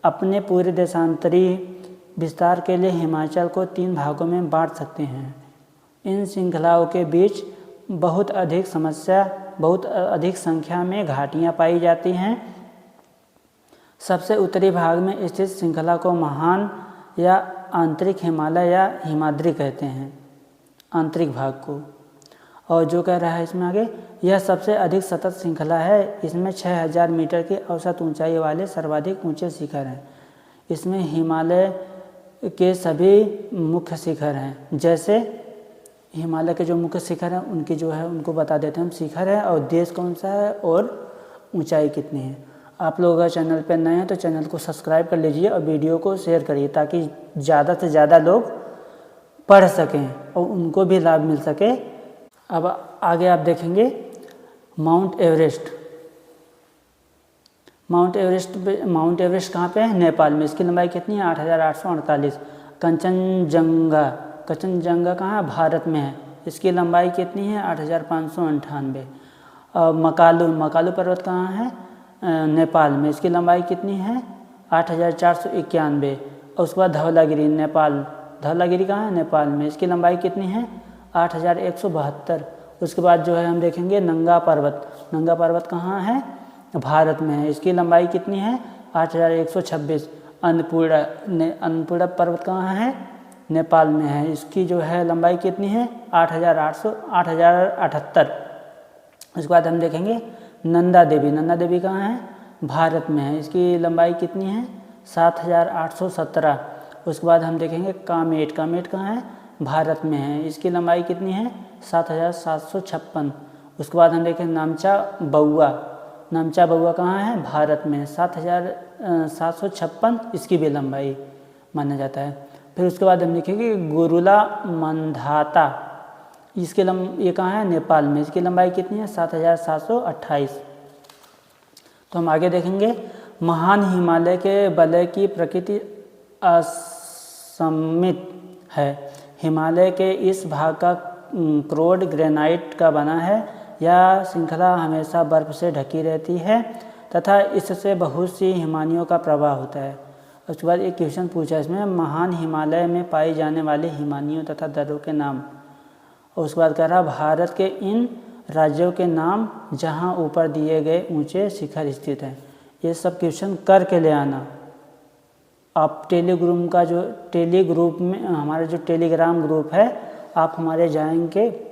अपने पूरे देशांतरी विस्तार के लिए हिमाचल को 3 भागों में बांट सकते हैं। इन श्रृंखलाओं के बीच बहुत अधिक संख्या में घाटियाँ पाई जाती हैं। सबसे उत्तरी भाग में स्थित श्रृंखला को महान या आंतरिक हिमालय या हिमाद्री कहते हैं, आंतरिक भाग को। और जो कह रहा है इसमें आगे, यह सबसे अधिक सतत श्रृंखला है। इसमें 6000 मीटर की औसत ऊंचाई वाले सर्वाधिक ऊंचे शिखर हैं। इसमें हिमालय के सभी मुख्य शिखर हैं। जैसे हिमालय के जो मुख्य शिखर हैं उनकी जो है उनको बता देते हैं हम, शिखर है और देश कौन सा है और ऊंचाई कितनी है। आप लोग अगर चैनल पर नए हैं तो चैनल को सब्सक्राइब कर लीजिए और वीडियो को शेयर करिए ताकि ज़्यादा से ज़्यादा लोग पढ़ सकें और उनको भी लाभ मिल सके। अब आगे आप देखेंगे माउंट एवरेस्ट। माउंट एवरेस्ट कहाँ पे है? नेपाल में। इसकी लंबाई कितनी है? 8848। कंचनजंगा कहाँ है? भारत में है। इसकी लंबाई कितनी है? 8598। मकालू पर्वत कहाँ है? नेपाल में। इसकी लंबाई कितनी है? 8491। और उसके बाद धवलागिरी नेपाल। धवलागिरी कहाँ है? नेपाल में। इसकी लंबाई कितनी है? 8172। उसके बाद जो है हम देखेंगे नंगा पर्वत कहाँ है? भारत में है। इसकी लंबाई कितनी है? 8126। अन्नपूर्णा पर्वत कहाँ है? नेपाल में है। इसकी जो है लंबाई कितनी है? 8078। उसके बाद हम देखेंगे नंदा देवी कहाँ है? भारत में है। इसकी लंबाई कितनी है? 7817। उसके बाद हम देखेंगे कामेट कहाँ है? भारत में है। इसकी लंबाई कितनी है? 7756। उसके बाद हम देखें नामचा बउआ कहाँ है? भारत में। 7756 इसकी भी लंबाई माना जाता है। फिर उसके बाद हम देखेंगे गुरुला मंधाता। ये कहाँ है? नेपाल में। इसकी लंबाई कितनी है? 7728। तो हम आगे देखेंगे महान हिमालय के वलय की प्रकृति असममित है। हिमालय के इस भाग का क्रोड ग्रेनाइट का बना है। यह श्रृंखला हमेशा बर्फ से ढकी रहती है तथा इससे बहुत सी हिमानियों का प्रवाह होता है। उसके बाद एक क्वेश्चन पूछा इसमें, महान हिमालय में पाई जाने वाली हिमानियों तथा दर्रों के नाम। और उसके बाद कह रहा भारत के इन राज्यों के नाम जहां ऊपर दिए गए ऊंचे शिखर स्थित हैं। ये सब क्वेश्चन करके ले आना। आप हमारा जो टेलीग्राम ग्रुप है, आप हमारे जाएंगे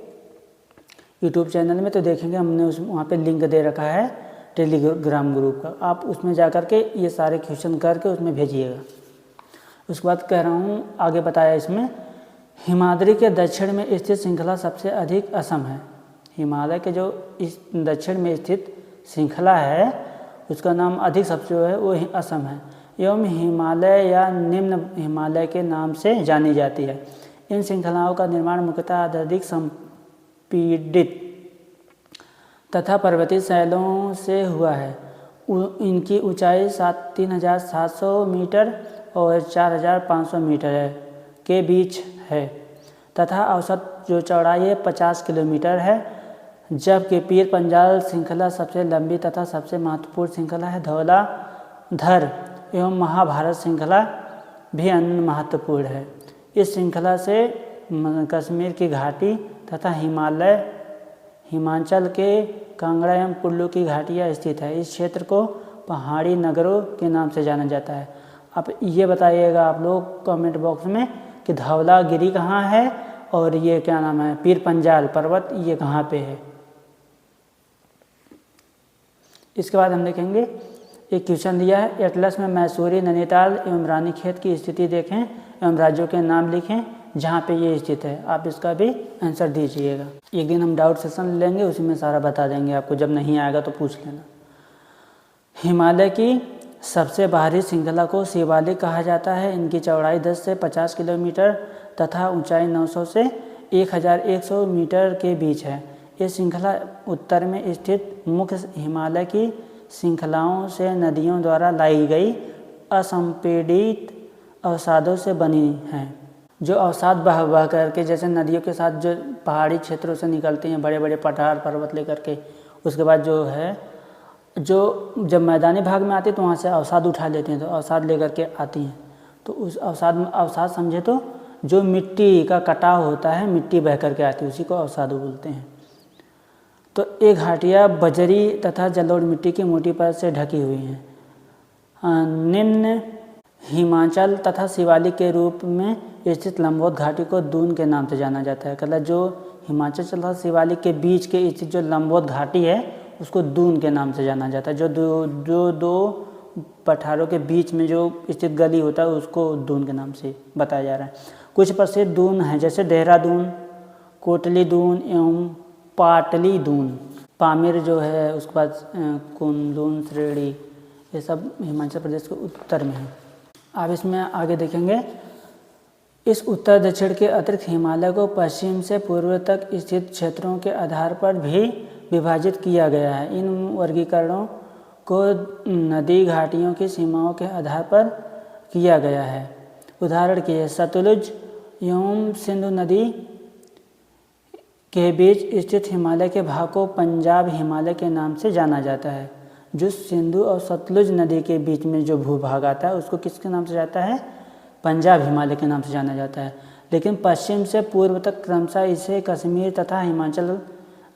यूट्यूब चैनल में तो देखेंगे हमने वहाँ पे लिंक दे रखा है टेलीग्राम ग्रुप का। आप उसमें जा कर के ये सारे क्वेश्चन करके उसमें भेजिएगा। उसके बाद कह रहा हूँ आगे बताया इसमें, हिमाद्री के दक्षिण में स्थित श्रृंखला सबसे अधिक असम है। हिमालय के जो इस दक्षिण में स्थित श्रृंखला है उसका नाम अधिक सबसे जो है वो असम है एवं हिमालय या निम्न हिमालय के नाम से जानी जाती है। इन श्रृंखलाओं का निर्माण मुख्यतः अत्यधिक संपीड़ित तथा पर्वतीय शैलों से हुआ है। इनकी ऊंचाई 3700 मीटर और 4500 मीटर के बीच है तथा औसत जो चौड़ाई है 50 किलोमीटर है। जबकि पीर पंजाल श्रृंखला सबसे लंबी तथा सबसे महत्वपूर्ण श्रृंखला है। धौलाधर एवं महाभारत श्रृंखला भी अन्य महत्वपूर्ण है। इस श्रृंखला से कश्मीर की घाटी तथा हिमाचल के कांगड़ा एवं कुल्लू की घाटियाँ स्थित है। इस क्षेत्र को पहाड़ी नगरों के नाम से जाना जाता है। अब ये बताइएगा आप लोग कमेंट बॉक्स में कि धवलागिरी कहाँ है और ये क्या नाम है पीर पंजाल पर्वत ये कहाँ पे है। इसके बाद हम देखेंगे एक क्वेश्चन दिया है, एटलस में मैसूरी, नैनीताल एवं रानीखेत की स्थिति देखें एवं राज्यों के नाम लिखें। जहाँ पे ये स्थित है। आप इसका भी आंसर दीजिएगा। एक दिन हम डाउट सेशन लेंगे, उसी में सारा बता देंगे आपको, जब नहीं आएगा तो पूछ लेना। हिमालय की सबसे बाहरी श्रृंखला को शिवालिक कहा जाता है। इनकी चौड़ाई 10 से 50 किलोमीटर तथा ऊंचाई 900 से 1100 मीटर के बीच है। ये श्रृंखला उत्तर में स्थित मुख्य हिमालय की श्रृंखलाओं से नदियों द्वारा लाई गई असंपीड़ित अवसादों से बनी है। जो अवसाद बह बह करके, जैसे नदियों के साथ जो पहाड़ी क्षेत्रों से निकलती हैं, बड़े बड़े पठार पर्वत लेकर के, उसके बाद जो है जो जब मैदानी भाग में आती है तो वहाँ से अवसाद उठा लेते हैं, तो अवसाद लेकर के आती हैं। तो उस अवसाद समझे तो जो मिट्टी का कटाव होता है, मिट्टी बह करके आती है, उसी को अवसाद बोलते हैं। तो ये घाटियाँ बजरी तथा जलोढ़ मिट्टी की मोटी परत से ढकी हुई हैं। निम्न हिमाचल तथा शिवालिक के रूप में स्थित लंबोद घाटी को दून के नाम से जाना जाता है। मतलब जो हिमाचल तथा शिवालिक के बीच के स्थित जो लंबोद घाटी है, उसको दून के नाम से जाना जाता है। जो दो पठारों के बीच में जो स्थित गली होता है, उसको दून के नाम से बताया जा रहा है। कुछ प्रसिद्ध दून हैं, जैसे देहरादून, कोटली दून एवं पाटली दून। पामीर जो है, उसके बाद कुनलून, श्रेणी, ये सब हिमाचल प्रदेश के उत्तर में है। अब इसमें आगे देखेंगे, इस उत्तर दक्षिण के अतिरिक्त हिमालय को पश्चिम से पूर्व तक स्थित क्षेत्रों के आधार पर भी विभाजित किया गया है। इन वर्गीकरणों को नदी घाटियों की सीमाओं के आधार पर किया गया है। उदाहरण के लिए सतलुज एवं सिंधु नदी के बीच स्थित हिमालय के भाग को पंजाब हिमालय के नाम से जाना जाता है। जो सिंधु और सतलुज नदी के बीच में जो भूभाग आता है, उसको किसके नाम से जाता है? पंजाब हिमालय के नाम से जाना जाता है। लेकिन पश्चिम से पूर्व तक क्रमशः इसे कश्मीर तथा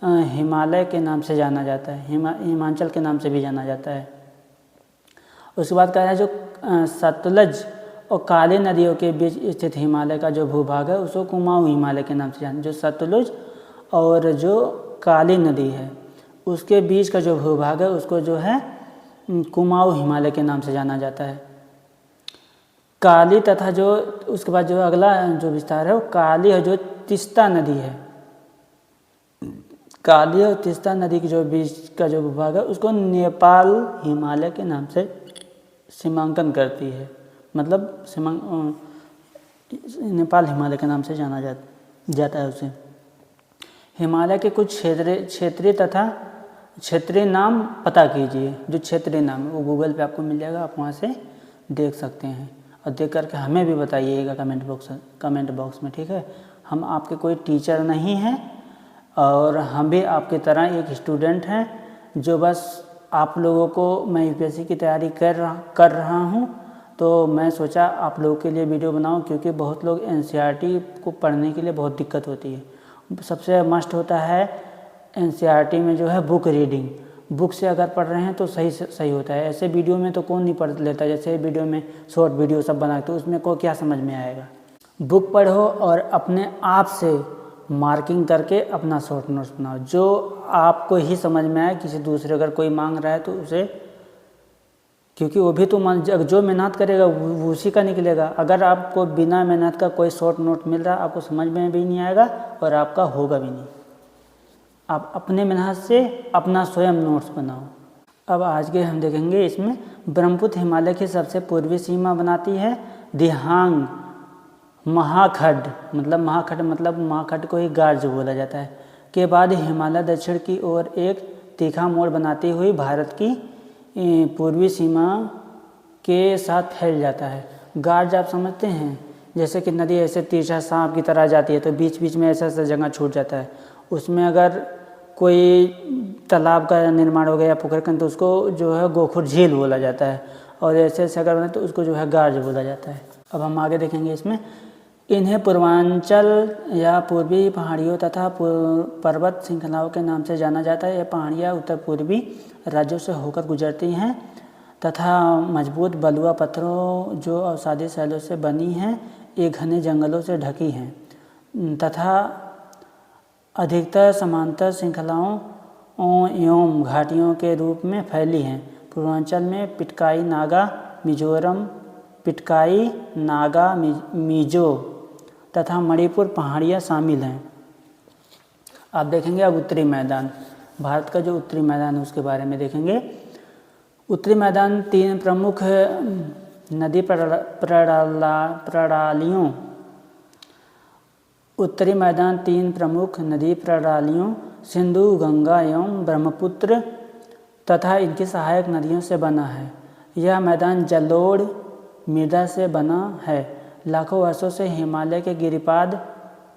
हिमालय के नाम से जाना जाता है, हिमाचल के नाम से भी जाना जाता है। उसके बाद कह रहा है, जो सतलज और काली नदियों के बीच स्थित हिमालय का जो भूभाग है, उसको कुमाऊं हिमालय के नाम से जाना। जो सतलुज और जो काली नदी है, उसके बीच का जो भूभाग है, उसको जो है कुमाऊं हिमालय के नाम से जाना जाता है। काली तथा जो उसके बाद जो अगला जो विस्तार है, वो काली है, जो तीस्ता नदी है। काली और तीस्ता नदी के जो बीच का जो भूभाग है, उसको नेपाल हिमालय के नाम से सीमांकन करती है। मतलब नेपाल हिमालय के नाम से जाना जाता है उसे। हिमालय के कुछ क्षेत्रीय नाम पता कीजिए। जो क्षेत्रीय नाम है वो गूगल पे आपको मिल जाएगा, आप वहाँ से देख सकते हैं और देख करके हमें भी बताइएगा कमेंट बॉक्स में, ठीक है। हम आपके कोई टीचर नहीं हैं और हम भी आपकी तरह एक स्टूडेंट हैं, जो बस आप लोगों को, मैं यूपीएससी की तैयारी कर रहा हूँ, तो मैं सोचा आप लोगों के लिए वीडियो बनाऊँ, क्योंकि बहुत लोग एनसीईआरटी को पढ़ने के लिए बहुत दिक्कत होती है। सबसे मस्ट होता है एनसीईआरटी में जो है बुक रीडिंग। बुक से अगर पढ़ रहे हैं तो सही होता है। ऐसे वीडियो में तो कौन नहीं पढ़ लेता, जैसे वीडियो में शॉर्ट वीडियो सब बना, तो उसमें को क्या समझ में आएगा। बुक पढ़ो और अपने आप से मार्किंग करके अपना शॉर्ट नोट्स बनाओ, जो आपको ही समझ में आए। किसी दूसरे अगर कोई मांग रहा है तो उसे, क्योंकि वो भी तो जो मेहनत करेगा वो उसी का निकलेगा। अगर आपको बिना मेहनत का कोई शॉर्ट नोट मिल रहा है, आपको समझ में भी नहीं आएगा और आपका होगा भी नहीं। आप अपने मेहनत से अपना स्वयं नोट्स बनाओ। अब आज के हम देखेंगे, इसमें ब्रह्मपुत्र हिमालय की सबसे पूर्वी सीमा बनाती है। दिहांग महाखड्ड महाखड्ड को ही गार्ज बोला जाता है। के बाद हिमालय दक्षिण की ओर एक तीखा मोड़ बनाती हुई भारत की पूर्वी सीमा के साथ फैल जाता है। गार्ज आप समझते हैं, जैसे कि नदी ऐसे तिरछा सांप की तरह जाती है, तो बीच बीच में ऐसा जगह छूट जाता है। उसमें अगर कोई तालाब का निर्माण हो गया या पोखर का, तो उसको जो है गोखुर झील बोला जाता है, और ऐसे ऐसे अगर बने तो उसको जो है गार्ज बोला जाता है। अब हम आगे देखेंगे इसमें, इन्हें पूर्वांचल या पूर्वी पहाड़ियों तथा पर्वत श्रृंखलाओं के नाम से जाना जाता है। ये पहाड़ियाँ उत्तर पूर्वी राज्यों से होकर गुजरती हैं तथा मजबूत बलुआ पत्थरों जो अवसादी शैलों से बनी हैं, ये घने जंगलों से ढकी हैं तथा अधिकतर समांतर श्रृंखलाओं एवं घाटियों के रूप में फैली हैं। पूर्वांचल में पिटकाई नागा मिजो तथा मणिपुर पहाड़ियाँ शामिल हैं। आप देखेंगे अब उत्तरी मैदान, भारत का जो उत्तरी मैदान है उसके बारे में देखेंगे। उत्तरी मैदान 3 प्रमुख नदी प्रणालियों उत्तरी मैदान 3 प्रमुख नदी प्रणालियों सिंधु, गंगा एवं ब्रह्मपुत्र तथा इनकी सहायक नदियों से बना है। यह मैदान जलोढ़ मृदा से बना है। लाखों वर्षों से हिमालय के गिरिपाद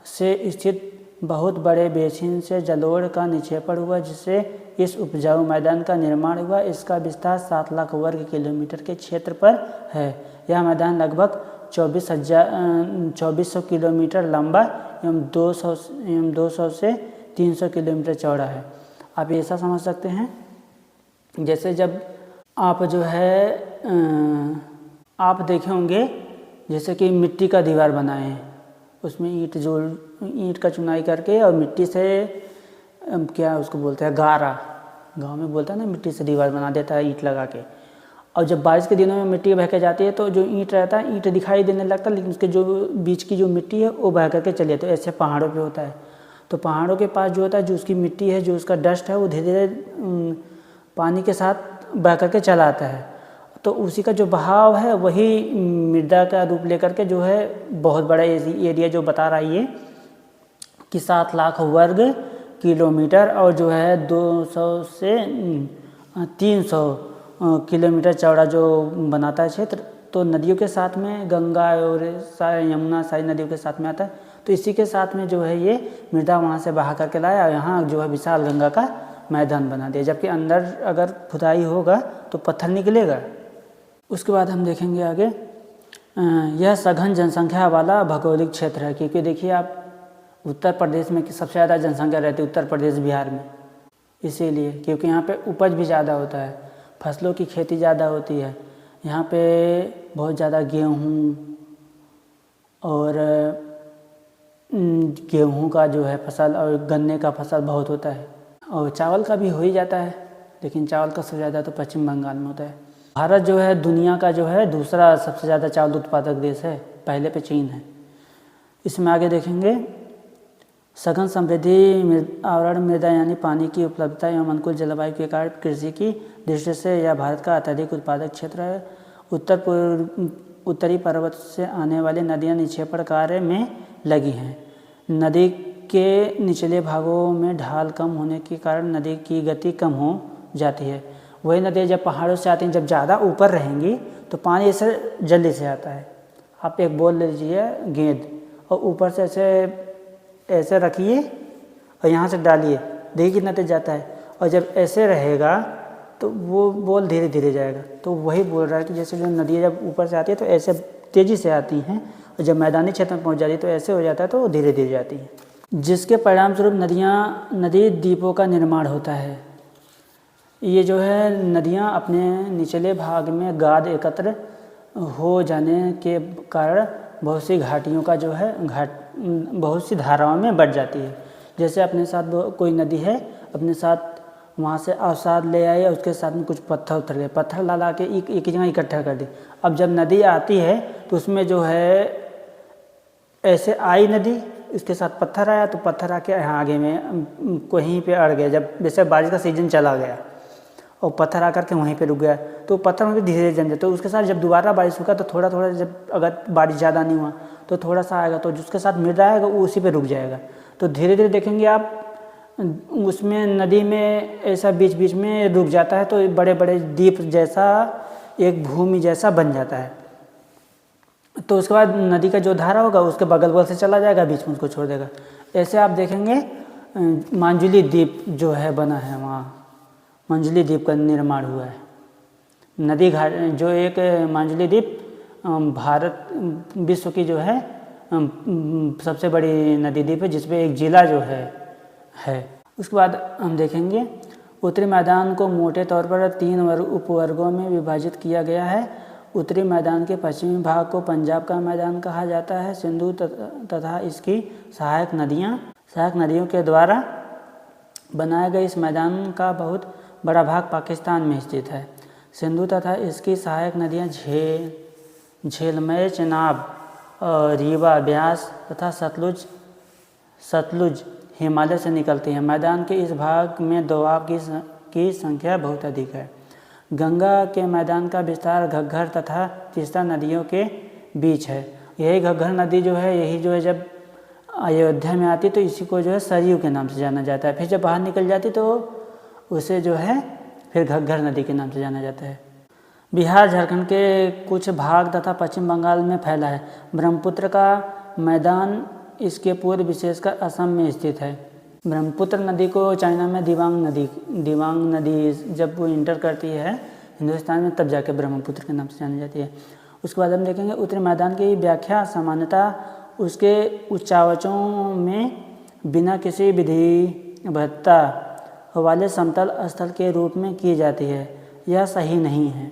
से स्थित बहुत बड़े बेसिन से जलोढ़ का निक्षेपण हुआ, जिससे इस उपजाऊ मैदान का निर्माण हुआ। इसका विस्तार 7 लाख वर्ग किलोमीटर के क्षेत्र पर है। यह मैदान लगभग 2400 किलोमीटर लंबा एवं 200 से 300 किलोमीटर चौड़ा है। आप ऐसा समझ सकते हैं जैसे जब आप जो है आप देखे होंगे जैसे कि मिट्टी का दीवार बनाए हैं, उसमें ईंट का चुनाई करके और मिट्टी से क्या उसको बोलते हैं गारा, गांव में बोलता है ना, मिट्टी से दीवार बना देता है ईंट लगा के। और जब बारिश के दिनों में मिट्टी बह के जाती है तो जो ईंट रहता है ईंट दिखाई देने लगता है, लेकिन उसके जो बीच की जो मिट्टी है वो बह करके चली जाती है। ऐसे पहाड़ों पे होता है। तो पहाड़ों के पास जो होता है, जो उसकी मिट्टी है, जो उसका डस्ट है, वो धीरे धीरे पानी के साथ बह करके चला आता है। तो उसी का जो बहाव है वही मृदा का रूप लेकर के जो है बहुत बड़ा एरिया जो बता रहा है ये कि 7 लाख वर्ग किलोमीटर और जो है 200 से 300 किलोमीटर चौड़ा जो बनाता है क्षेत्र। तो नदियों के साथ में गंगा और यमुना सारी नदियों के साथ में आता है। तो इसी के साथ में जो है ये मृदा वहाँ से बहा करके लाया और यहाँ जो है विशाल गंगा का मैदान बना दिया। जबकि अंदर अगर खुदाई होगा तो पत्थर निकलेगा। उसके बाद हम देखेंगे आगे, यह सघन जनसंख्या वाला भौगोलिक क्षेत्र है, क्योंकि देखिए आप उत्तर प्रदेश में सबसे ज़्यादा जनसंख्या रहती है, उत्तर प्रदेश बिहार में, इसीलिए क्योंकि यहाँ पे उपज भी ज़्यादा होता है, फसलों की खेती ज़्यादा होती है। यहाँ पे बहुत ज़्यादा गेहूँ और गेहूँ का जो है फसल और गन्ने का फसल बहुत होता है, और चावल का भी हो ही जाता है, लेकिन चावल का सबसे ज़्यादा तो पश्चिम बंगाल में होता है। भारत जो है दुनिया का जो है दूसरा सबसे ज़्यादा चावल उत्पादक देश है, पहले पे चीन है। इसमें आगे देखेंगे, सघन समृद्धि आवरण मृदा यानी पानी की उपलब्धता एवं अनुकूल जलवायु के कारण कृषि की दृष्टि से यह भारत का अत्यधिक उत्पादक क्षेत्र है। उत्तरी पर्वत से आने वाली नदियाँ निक्षेपण कार्य में लगी हैं। नदी के निचले भागों में ढाल कम होने के कारण नदी की गति कम हो जाती है। वही नदियाँ जब पहाड़ों से आती हैं, जब ज़्यादा ऊपर रहेंगी तो पानी ऐसे जल्दी से आता है। आप एक बोल लीजिए गेंद और ऊपर से ऐसे रखिए और यहाँ से डालिए, देखिए कितना तेज जाता है। और जब ऐसे रहेगा तो वो बॉल धीरे धीरे जाएगा। तो वही बोल रहा है कि जैसे जो नदियाँ जब ऊपर से आती है तो ऐसे तेज़ी से आती हैं, और जब मैदानी क्षेत्र में पहुँच जाती है तो ऐसे हो जाता है, तो वो धीरे धीरे जाती हैं, जिसके परिणाम स्वरूप नदी द्वीपों का निर्माण होता है। ये जो है नदियाँ अपने निचले भाग में गाद एकत्र हो जाने के कारण बहुत सी घाटियों का जो है बहुत सी धाराओं में बढ़ जाती है। जैसे अपने साथ कोई नदी है, अपने साथ वहाँ से अवसाद ले आए, उसके साथ में कुछ पत्थर ला के एक जगह इकट्ठा कर दी। अब जब नदी आती है तो उसमें जो है ऐसे आई नदी, उसके साथ पत्थर आया तो पत्थर आके यहाँ आगे में कहीं पे अड़ गया। जब जैसे बारिश का सीजन चला गया और पत्थर आकर के वहीं पे रुक गया तो पत्थर वहीं धीरे धीरे जम जाता। तो उसके साथ जब दोबारा बारिश होगा तो थोड़ा थोड़ा, जब अगर बारिश ज़्यादा नहीं हुआ तो थोड़ा सा आएगा, तो जिसके साथ मृदा आएगा वो उसी पे रुक जाएगा। तो धीरे धीरे देखेंगे आप उसमें नदी में ऐसा बीच बीच में रुक जाता है, तो बड़े बड़े द्वीप जैसा एक भूमि जैसा बन जाता है। तो उसके बाद नदी का जो धारा होगा उसके बगल बगल से चला जाएगा, बीच में उसको छोड़ देगा। ऐसे आप देखेंगे मांजुली द्वीप जो है बना है, वहाँ मांजुली द्वीप का निर्माण हुआ है। नदी घाट जो एक मांजुली द्वीप भारत विश्व की जो है सबसे बड़ी नदी द्वीप है, जिसमें एक जिला जो है। उसके बाद हम देखेंगे उत्तरी मैदान को मोटे तौर पर 3 उपवर्गों में विभाजित किया गया है। उत्तरी मैदान के पश्चिमी भाग को पंजाब का मैदान कहा जाता है। सिंधु तथा इसकी सहायक नदियों के द्वारा बनाए गए इस मैदान का बहुत बड़ा भाग पाकिस्तान में स्थित है। सिंधु तथा इसकी सहायक नदियाँ झेलम, चेनाब रीवा, ब्यास तथा सतलुज हिमालय से निकलती है। मैदान के इस भाग में दोआब की संख्या बहुत अधिक है। गंगा के मैदान का विस्तार घग्गर तथा तीस्ता नदियों के बीच है। यही घग्गर नदी जो है, यही जो है जब अयोध्या में आती तो इसी को जो है सरयू के नाम से जाना जाता है। फिर जब बाहर निकल जाती तो उसे जो है फिर घग्गर नदी के नाम से जाना जाता है। बिहार झारखंड के कुछ भाग तथा पश्चिम बंगाल में फैला है। ब्रह्मपुत्र का मैदान इसके पूर्व विशेषकर असम में स्थित है। ब्रह्मपुत्र नदी को चाइना में दिवांग नदी जब वो इंटर करती है हिंदुस्तान में, तब जाके ब्रह्मपुत्र के नाम से जानी जाती है। उसके बाद हम देखेंगे उत्तरी मैदान की व्याख्या सामान्यतः उसके उच्चावचों में बिना किसी विधिवत्ता वाले समतल स्थल के रूप में की जाती है। यह सही नहीं है।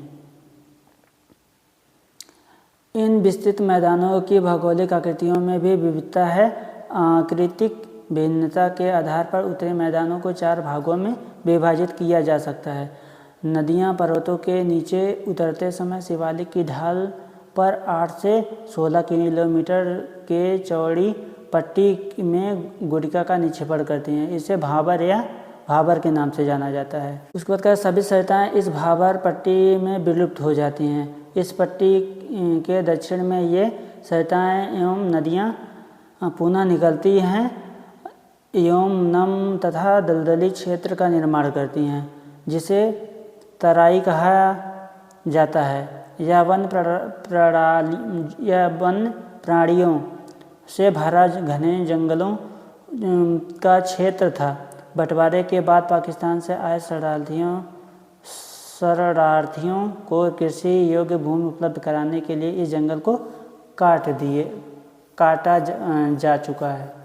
इन विस्तृत मैदानों की भौगोलिक आकृतियों में भी विविधता है। आकृतिक भिन्नता के आधार पर उत्तरी मैदानों को 4 भागों में विभाजित किया जा सकता है। नदियां पर्वतों के नीचे उतरते समय शिवालिक की ढाल पर 8 से 16 किलोमीटर के चौड़ी पट्टी में गुड़िका का निक्षेपण करती हैं। इसे भाबर या भाबर के नाम से जाना जाता है। उसके बाद सभी सरिताएं इस भाबर पट्टी में विलुप्त हो जाती हैं। इस पट्टी के दक्षिण में ये सरिताएं एवं नदियां पुनः निकलती हैं एवं नम तथा दलदली क्षेत्र का निर्माण करती हैं, जिसे तराई कहा जाता है। यह वन प्राणियों से भरा घने जंगलों का क्षेत्र था। बंटवारे के बाद पाकिस्तान से आए शरणार्थियों को कृषि योग्य भूमि उपलब्ध कराने के लिए इस जंगल को काटा जा चुका है।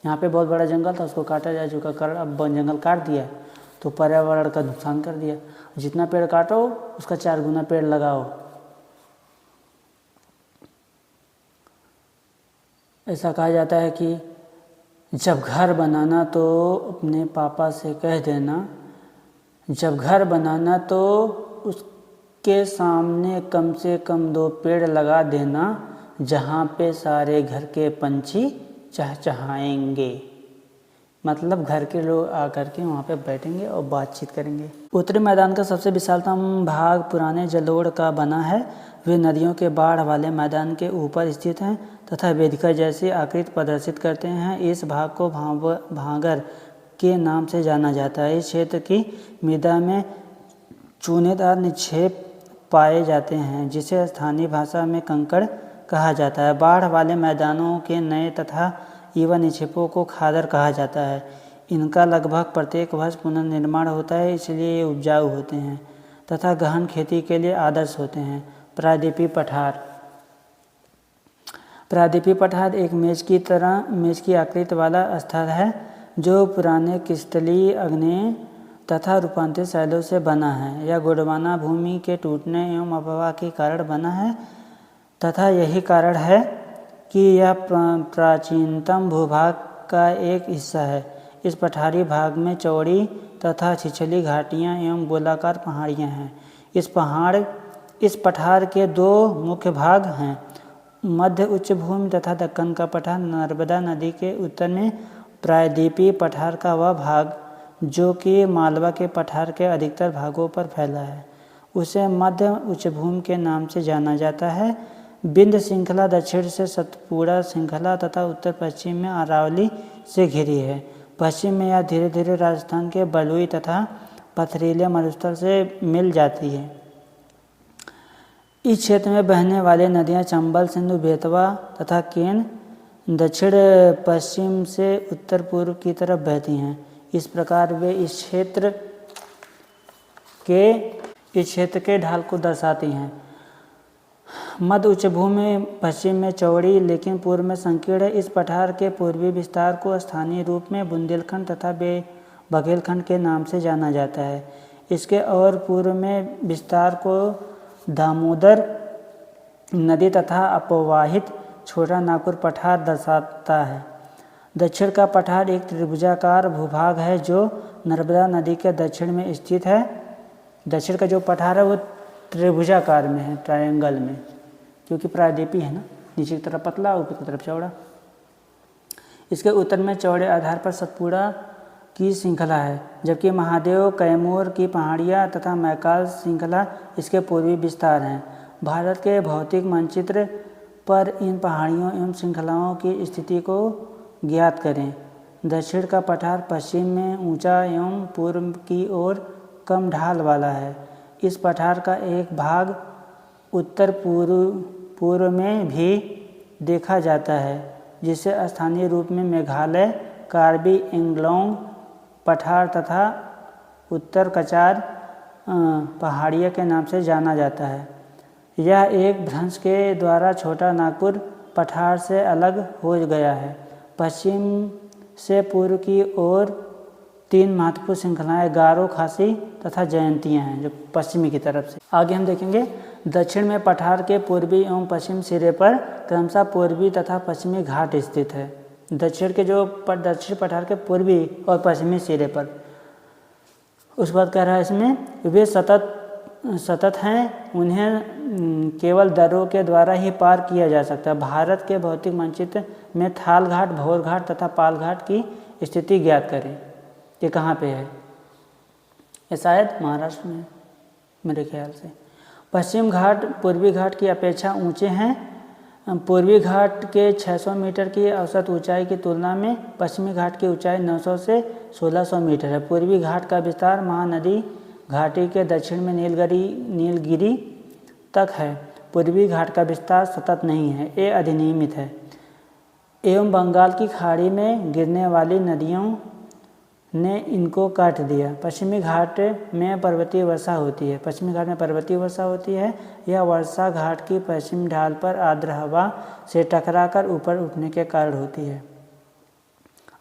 यहाँ पे बहुत बड़ा जंगल था, उसको काटा जा चुका। अब जंगल काट दिया तो पर्यावरण का नुकसान कर दिया। जितना पेड़ काटो उसका 4 गुना पेड़ लगाओ। ऐसा कहा जाता है कि जब घर बनाना तो अपने पापा से कह देना, जब घर बनाना तो उसके सामने कम से कम 2 पेड़ लगा देना, जहाँ पे सारे घर के पंछी चहचहाएंगे। मतलब घर के लोग आकर के वहाँ पे बैठेंगे और बातचीत करेंगे। उत्तरी मैदान का सबसे विशालतम भाग पुराने जलोढ़ का बना है। वे नदियों के बाढ़ वाले मैदान के ऊपर स्थित हैं तथा वेदिका जैसी आकृति प्रदर्शित करते हैं। इस भाग को भांगर के नाम से जाना जाता है। इस क्षेत्र की मृदा में चूनेदार निक्षेप पाए जाते हैं, जिसे स्थानीय भाषा में कंकड़ कहा जाता है। बाढ़ वाले मैदानों के नए तथा युवा निक्षेपों को खादर कहा जाता है। इनका लगभग प्रत्येक वर्ष पुनर्निर्माण होता है, इसलिए ये उपजाऊ होते हैं तथा गहन खेती के लिए आदर्श होते हैं। प्रायद्वीपीय पठार एक मेज की आकृति वाला स्थल है, जो पुराने क्रिस्टलीय आग्नेय तथा रूपांतरित शैलों से बना है। यह गोंडवाना भूमि के टूटने एवं अफवाह के कारण बना है तथा यही कारण है कि यह प्राचीनतम भूभाग का एक हिस्सा है। इस पठारी भाग में चौड़ी तथा छिछली घाटियाँ एवं गोलाकार पहाड़ियाँ हैं। इस पठार के 2 मुख्य भाग हैं, मध्य उच्च भूमि तथा दक्कन का पठार। नर्मदा नदी के उत्तर में प्रायद्वीपीय पठार का वह भाग जो कि मालवा के पठार के अधिकतर भागों पर फैला है, उसे मध्य उच्च भूमि के नाम से जाना जाता है। विंध्य श्रृंखला दक्षिण से सतपुड़ा श्रृंखला तथा उत्तर पश्चिम में अरावली से घिरी है। पश्चिम में यह धीरे धीरे राजस्थान के बलुई तथा पथरीले मरुस्थल से मिल जाती है। इस क्षेत्र में बहने वाली नदियां चंबल, सिंधु, बेतवा तथा केन दक्षिण पश्चिम से उत्तर पूर्व की तरफ बहती हैं। इस प्रकार वे इस क्षेत्र के ढाल को दर्शाती हैं। मध्य उच्च भूमि पश्चिम में चौड़ी लेकिन पूर्व में संकीर्ण है। इस पठार के पूर्वी विस्तार को स्थानीय रूप में बुंदेलखंड तथा बघेलखंड के नाम से जाना जाता है। इसके और पूर्व में विस्तार को दामोदर नदी तथा अपवाहित छोटा नागपुर पठार दर्शाता है। दक्षिण का पठार एक त्रिभुजाकार भूभाग है जो नर्मदा नदी के दक्षिण में स्थित है। दक्षिण का जो पठार है वो त्रिभुजाकार में है, ट्रायंगल में, क्योंकि प्रायद्वीपीय है ना, नीचे की तरफ पतला, ऊपर की तरफ चौड़ा। इसके उत्तर में चौड़े आधार पर सतपुड़ा की श्रृंखला है, जबकि महादेव, कैमूर की पहाड़ियाँ तथा मैकाल श्रृंखला इसके पूर्वी विस्तार हैं। भारत के भौतिक मानचित्र पर इन पहाड़ियों एवं श्रृंखलाओं की स्थिति को ज्ञात करें। दक्षिण का पठार पश्चिम में ऊंचा एवं पूर्व की ओर कम ढाल वाला है। इस पठार का एक भाग उत्तर पूर्व में भी देखा जाता है, जिसे स्थानीय रूप में मेघालय, कार्बी एंगलोंग पठार तथा उत्तर कचार पहाड़ियाँ के नाम से जाना जाता है। यह एक भ्रंश के द्वारा छोटा नागपुर पठार से अलग हो गया है। पश्चिम से पूर्व की ओर 3 महत्वपूर्ण श्रृंखलाएं गारो, खासी तथा जयंतियाँ हैं, जो पश्चिमी की तरफ से। आगे हम देखेंगे दक्षिण में पठार के पूर्वी एवं पश्चिम सिरे पर क्रमशः पूर्वी तथा पश्चिमी घाट स्थित है। दक्षिण के जो दक्षिण पठार के पूर्वी और पश्चिमी सिरे पर, उस बात कह रहा है इसमें वे सतत हैं, उन्हें केवल दर्रों के द्वारा ही पार किया जा सकता है। भारत के भौतिक मानचित्र में थाल घाट, भौर घाट तथा पाल घाट की स्थिति ज्ञात करें। ये कहाँ पे है? ये शायद महाराष्ट्र में, मेरे ख्याल से। पश्चिम घाट पूर्वी घाट की अपेक्षा ऊंचे हैं। पूर्वी घाट के 600 मीटर की औसत ऊंचाई की तुलना में पश्चिमी घाट की ऊंचाई 900 से 1600 मीटर है। पूर्वी घाट का विस्तार महानदी घाटी के दक्षिण में नीलगिरी तक है। पूर्वी घाट का विस्तार सतत नहीं है, ये अधिनियमित है एवं बंगाल की खाड़ी में गिरने वाली नदियों ने इनको काट दिया। पश्चिमी घाट में पर्वतीय वर्षा होती है। पश्चिमी घाट में पर्वतीय वर्षा होती है। यह वर्षा घाट की पश्चिम ढाल पर आर्द्र हवा से टकराकर ऊपर उठने के कारण होती है।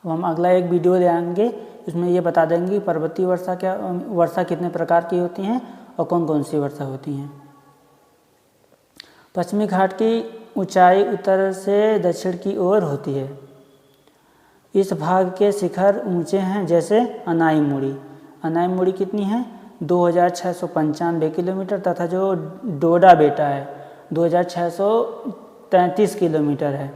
अब हम अगला एक वीडियो ले आएंगे, इसमें ये बता देंगे पर्वतीय वर्षा कितने प्रकार की होती हैं और कौन कौन सी वर्षा होती हैं। पश्चिमी घाट की ऊंचाई उत्तर से दक्षिण की ओर होती है। इस भाग के शिखर ऊंचे हैं, जैसे अनाईमुड़ी। अनाईमुड़ी कितनी है? 2695 किलोमीटर तथा जो डोडा बेटा है 2633 किलोमीटर है।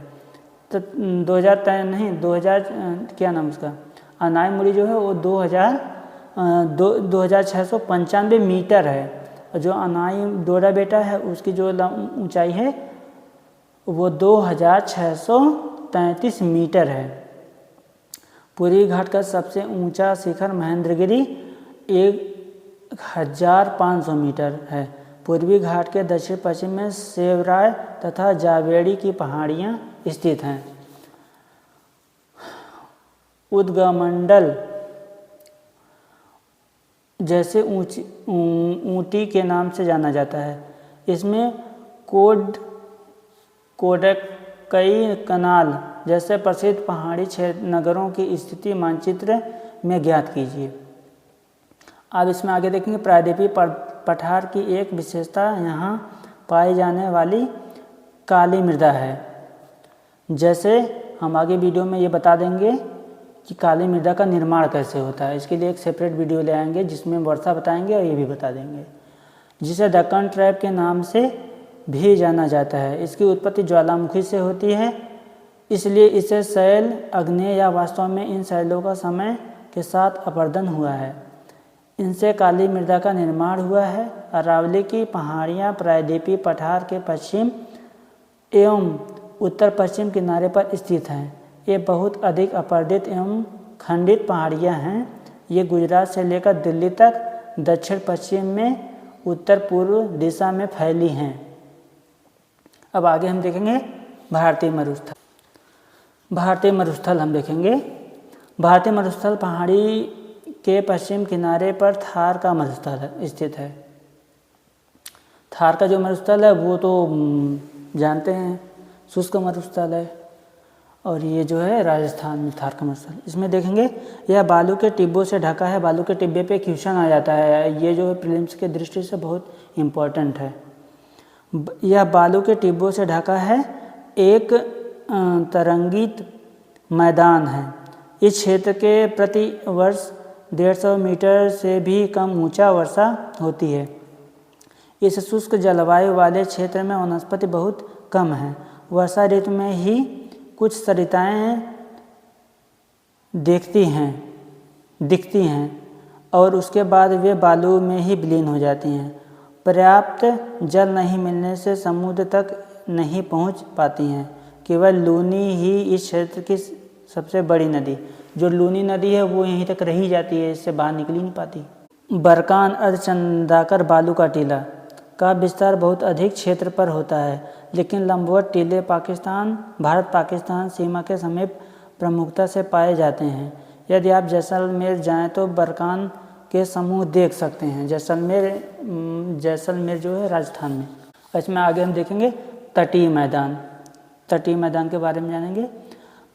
तो 2000 क्या नाम उसका, अनाईमुड़ी जो है वो 2695 मीटर है। और जो अनाई डोडा बेटा है उसकी जो ऊंचाई है वो 2633 मीटर है। पूर्वी घाट का सबसे ऊंचा शिखर महेंद्रगिरी 1500 मीटर है। पूर्वी घाट के दक्षिण पश्चिम में सेवराय तथा जावेड़ी की पहाड़ियाँ स्थित हैं। उद्गमंडल जैसे ऊटी के नाम से जाना जाता है। इसमें कोडकई कनाल जैसे प्रसिद्ध पहाड़ी नगरों की स्थिति मानचित्र में ज्ञात कीजिए। अब इसमें आगे देखेंगे प्रायद्वीपीय पठार की एक विशेषता यहाँ पाई जाने वाली काली मृदा है। जैसे हम आगे वीडियो में ये बता देंगे कि काली मृदा का निर्माण कैसे होता है। इसके लिए एक सेपरेट वीडियो ले आएंगे जिसमें वर्षा बताएंगे और ये भी बता देंगे, जिसे दक्कन ट्रैप के नाम से भी जाना जाता है। इसकी उत्पत्ति ज्वालामुखी से होती है, इसलिए इसे शैल, आग्नेय या वास्तव में इन शैलों का समय के साथ अपरदन हुआ है। इनसे काली मृदा का निर्माण हुआ है। अरावली की पहाड़ियाँ प्रायद्वीपीय पठार के पश्चिम एवं उत्तर पश्चिम किनारे पर स्थित हैं। ये बहुत अधिक अपर्दित एवं खंडित पहाड़ियाँ हैं। ये गुजरात से लेकर दिल्ली तक दक्षिण पश्चिम में उत्तर पूर्व दिशा में फैली हैं। अब आगे हम देखेंगे भारतीय मरुस्थल। भारतीय मरुस्थल हम देखेंगे। भारतीय मरुस्थल पहाड़ी के पश्चिम किनारे पर थार का मरुस्थल स्थित है। थार का जो मरुस्थल है वो तो जानते हैं, शुष्क मरुस्थल है। और ये जो है राजस्थान में थार का मरुस्थल, इसमें देखेंगे यह बालू के टिब्बों से ढका है। बालू के टिब्बे पे क्वेश्चन आ जाता है, ये जो है प्रीलिम्स के दृष्टि से बहुत इम्पोर्टेंट है। यह बालू के टिब्बों से ढका है, एक तरंगित मैदान है। इस क्षेत्र के प्रति वर्ष 150 मीटर से भी कम ऊंचा वर्षा होती है। इस शुष्क जलवायु वाले क्षेत्र में वनस्पति बहुत कम है। वर्षा ऋतु में ही कुछ सरिताएं दिखती हैं और उसके बाद वे बालू में ही विलीन हो जाती हैं। पर्याप्त जल नहीं मिलने से समुद्र तक नहीं पहुंच पाती हैं। केवल लूनी ही इस क्षेत्र की सबसे बड़ी नदी, जो लूनी नदी है वो यहीं तक रही जाती है, इससे बाहर निकल ही नहीं पाती। बरकान अर्धचंद्राकार बालू का टीला का विस्तार बहुत अधिक क्षेत्र पर होता है, लेकिन लंबवत टीले भारत पाकिस्तान सीमा के समीप प्रमुखता से पाए जाते हैं। यदि आप जैसलमेर जाएं तो बरकान के समूह देख सकते हैं। जैसलमेर जो है राजस्थान में। इसमें आगे हम देखेंगे तटीय मैदान के बारे में जानेंगे।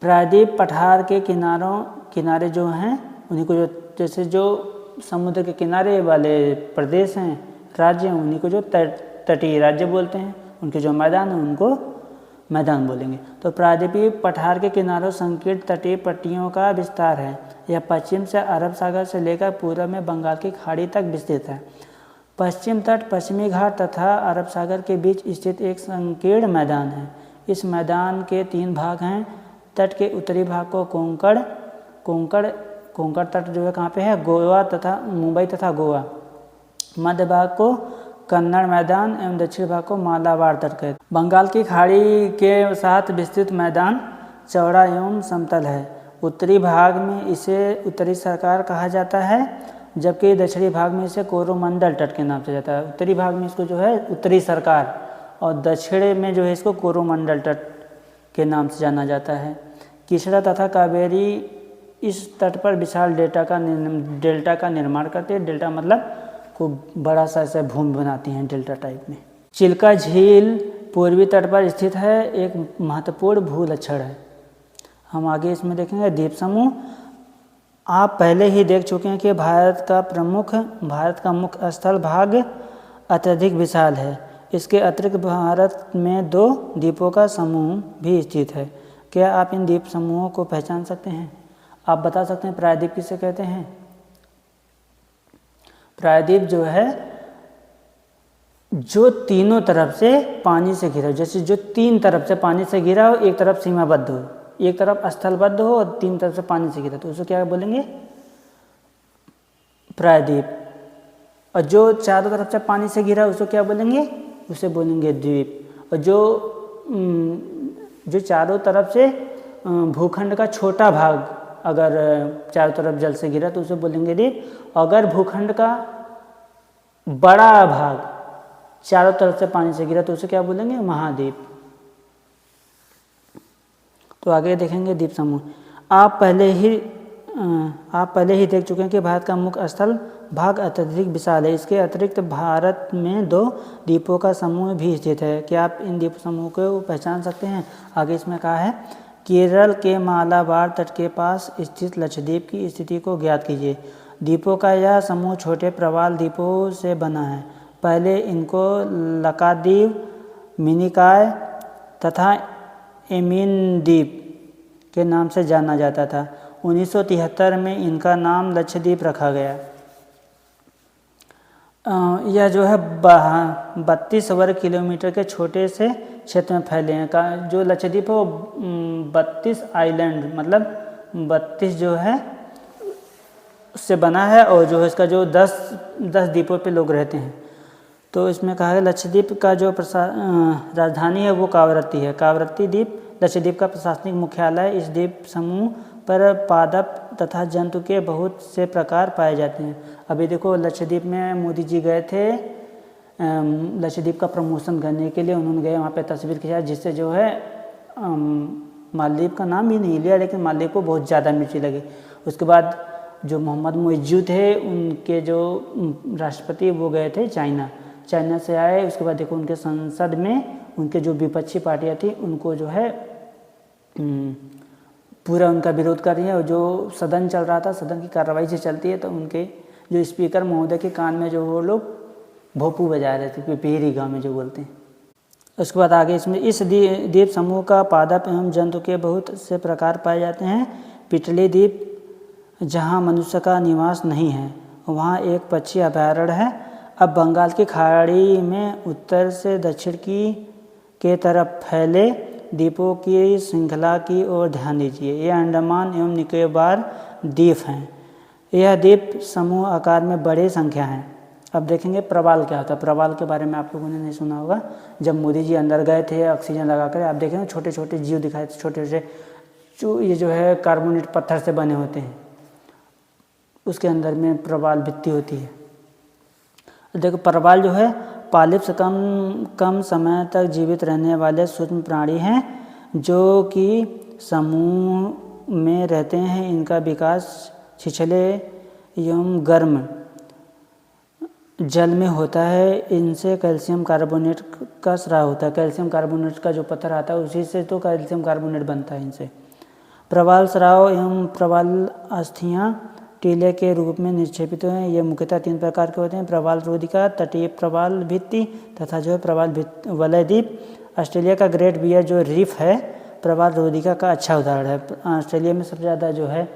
प्रायद्वीप पठार के किनारे जो हैं उन्हीं को जैसे जो समुद्र के किनारे वाले प्रदेश हैं, राज्य हैं, उन्हीं को जो तटीय राज्य बोलते हैं। उनके जो मैदान हैं उनको मैदान बोलेंगे। तो प्रायद्वीप पठार के किनारों संकीर्ण तटीय पट्टियों का विस्तार है। यह पश्चिम से अरब सागर से लेकर पूर्व में बंगाल की खाड़ी तक विस्तृत है। पश्चिम तट पश्चिमी घाट तथा अरब सागर के बीच स्थित एक संकीर्ण मैदान है। इस मैदान के 3 भाग हैं। तट के उत्तरी भाग को कोंकण तट जो है कहाँ पे है, गोवा तथा मुंबई तथा गोवा। मध्य भाग को कन्नड़ मैदान एवं दक्षिण भाग को मालाबार तट कहते हैं। बंगाल की खाड़ी के साथ विस्तृत मैदान चौड़ा एवं समतल है। उत्तरी भाग में इसे उत्तरी सरकार कहा जाता है, जबकि दक्षिणी भाग में इसे कोरोमंडल तट के नाम से जाता है। उत्तरी भाग में इसको जो है उत्तरी सरकार और दक्षिण में जो है इसको कोरोमंडल तट के नाम से जाना जाता है। कृष्णा तथा कावेरी इस तट पर विशाल डेल्टा का निर्माण करते हैं। डेल्टा मतलब खूब बड़ा सा ऐसा भूमि बनाती हैं डेल्टा टाइप में। चिल्का झील पूर्वी तट पर स्थित है, एक महत्वपूर्ण भूलक्षण है। हम आगे इसमें देखेंगे द्वीप समूह। आप पहले ही देख चुके हैं कि भारत का मुख्य स्थल भाग अत्यधिक विशाल है। इसके अतिरिक्त भारत में 2 द्वीपों का समूह भी स्थित है। क्या आप इन द्वीप समूहों को पहचान सकते हैं? आप बता सकते हैं प्रायद्वीप किसे कहते हैं? प्रायद्वीप जो है जो तीनों तरफ से पानी से घिरा हो, जैसे जो 3 तरफ से पानी से घिरा हो, एक तरफ सीमाबद्ध हो, एक तरफ स्थलबद्ध हो और 3 तरफ से पानी से घिरा, तो उसको क्या बोलेंगे? प्रायद्वीप। और जो चारों तरफ से पानी से घिरा उसको क्या बोलेंगे? उसे बोलेंगे द्वीप। और जो चारों तरफ से भूखंड का छोटा भाग अगर चारों तरफ जल से घिरा तो उसे बोलेंगे द्वीप। अगर भूखंड का बड़ा भाग चारों तरफ से पानी से घिरा तो उसे क्या बोलेंगे? महाद्वीप। तो आगे देखेंगे द्वीप समूह। आप पहले ही देख चुके हैं कि भारत का मुख्य स्थल भाग अत्यधिक विशाल है। इसके अतिरिक्त भारत में 2 द्वीपों का समूह भी स्थित है। क्या आप इन द्वीप समूह को पहचान सकते हैं? आगे इसमें कहा है केरल के मालाबार तट के पास स्थित लक्षद्वीप की स्थिति को ज्ञात कीजिए। द्वीपों का यह समूह छोटे प्रवाल द्वीपों से बना है। पहले इनको लक्षद्वीप, मिनिकॉय तथा एमिन द्वीप के नाम से जाना जाता था। 1973 में इनका नाम लक्षद्वीप रखा गया। यह जो है 32 वर्ग किलोमीटर के छोटे से क्षेत्र में फैले हैं। जो लक्षद्वीप है वो 32 आइलैंड मतलब 32 जो है उससे बना है, और जो है इसका जो 10 द्वीपों पे लोग रहते हैं। तो इसमें कहा है लक्षद्वीप का जो राजधानी है वो कावरत्ती है। कावरत्ती द्वीप लक्षद्वीप का प्रशासनिक मुख्यालय। इस द्वीप समूह पर पादप तथा जंतु के बहुत से प्रकार पाए जाते हैं। अभी देखो लक्षद्वीप में मोदी जी गए थे लक्षद्वीप का प्रमोशन करने के लिए। उन्होंने गए वहाँ पे तस्वीर खिंचाई, जिससे जो है मालदीव का नाम भी नहीं लिया, लेकिन मालदीव को बहुत ज़्यादा मिर्ची लगी। उसके बाद जो मोहम्मद मुइज़्ज़ू थे उनके जो राष्ट्रपति वो गए थे चाइना से आए। उसके बाद देखो उनके संसद में उनके जो विपक्षी पार्टियाँ थी उनको जो है पूरा उनका विरोध कर रही है। और जो सदन चल रहा था, सदन की कार्रवाई से चलती है, तो उनके जो स्पीकर महोदय के कान में जो वो लोग भोपू बजा रहे थे, पिपीरी गाँव में जो बोलते हैं। उसके बाद आगे इसमें इस द्वीप समूह का पादप एवं जंतु के बहुत से प्रकार पाए जाते हैं। पिटली द्वीप जहाँ मनुष्य का निवास नहीं है, वहाँ एक पक्षी अभयारण्य है। अब बंगाल की खाड़ी में उत्तर से दक्षिण के तरफ फैले द्वीपों की श्रृंखला की ओर ध्यान दीजिए। ये अंडमान एवं निकोबार द्वीप हैं। यह द्वीप समूह आकार में बड़ी संख्या हैं। अब देखेंगे प्रवाल क्या होता है। प्रवाल के बारे में आप लोगों ने नहीं सुना होगा। जब मोदी जी अंदर गए थे ऑक्सीजन लगाकर, आप देखेंगे छोटे छोटे जीव दिखाए थे, छोटे छोटे ये जो है कार्बोनेट पत्थर से बने होते हैं, उसके अंदर में प्रवाल भित्ति होती है। देखो प्रवाल जो है पालिप से कम समय तक जीवित रहने वाले सूक्ष्म प्राणी हैं जो कि समूह में रहते हैं। इनका विकास छिछले एवं गर्म जल में होता है। इनसे कैल्शियम कार्बोनेट का स्राव होता है। कैल्शियम कार्बोनेट का जो पत्थर आता है उसी से तो कैल्शियम कार्बोनेट बनता है इनसे। प्रवाल स्राव एवं प्रवाल अस्थियाँ टीले के रूप में निक्षेपित हैं। ये मुख्यतः 3 प्रकार के होते हैं: प्रवाल रोधिका, तटीय प्रवाल भित्ति तथा जो है प्रवाल वलय द्वीप। ऑस्ट्रेलिया का ग्रेट बियर जो रीफ है प्रवाल रोधिका का अच्छा उदाहरण है। ऑस्ट्रेलिया में सबसे ज़्यादा जो है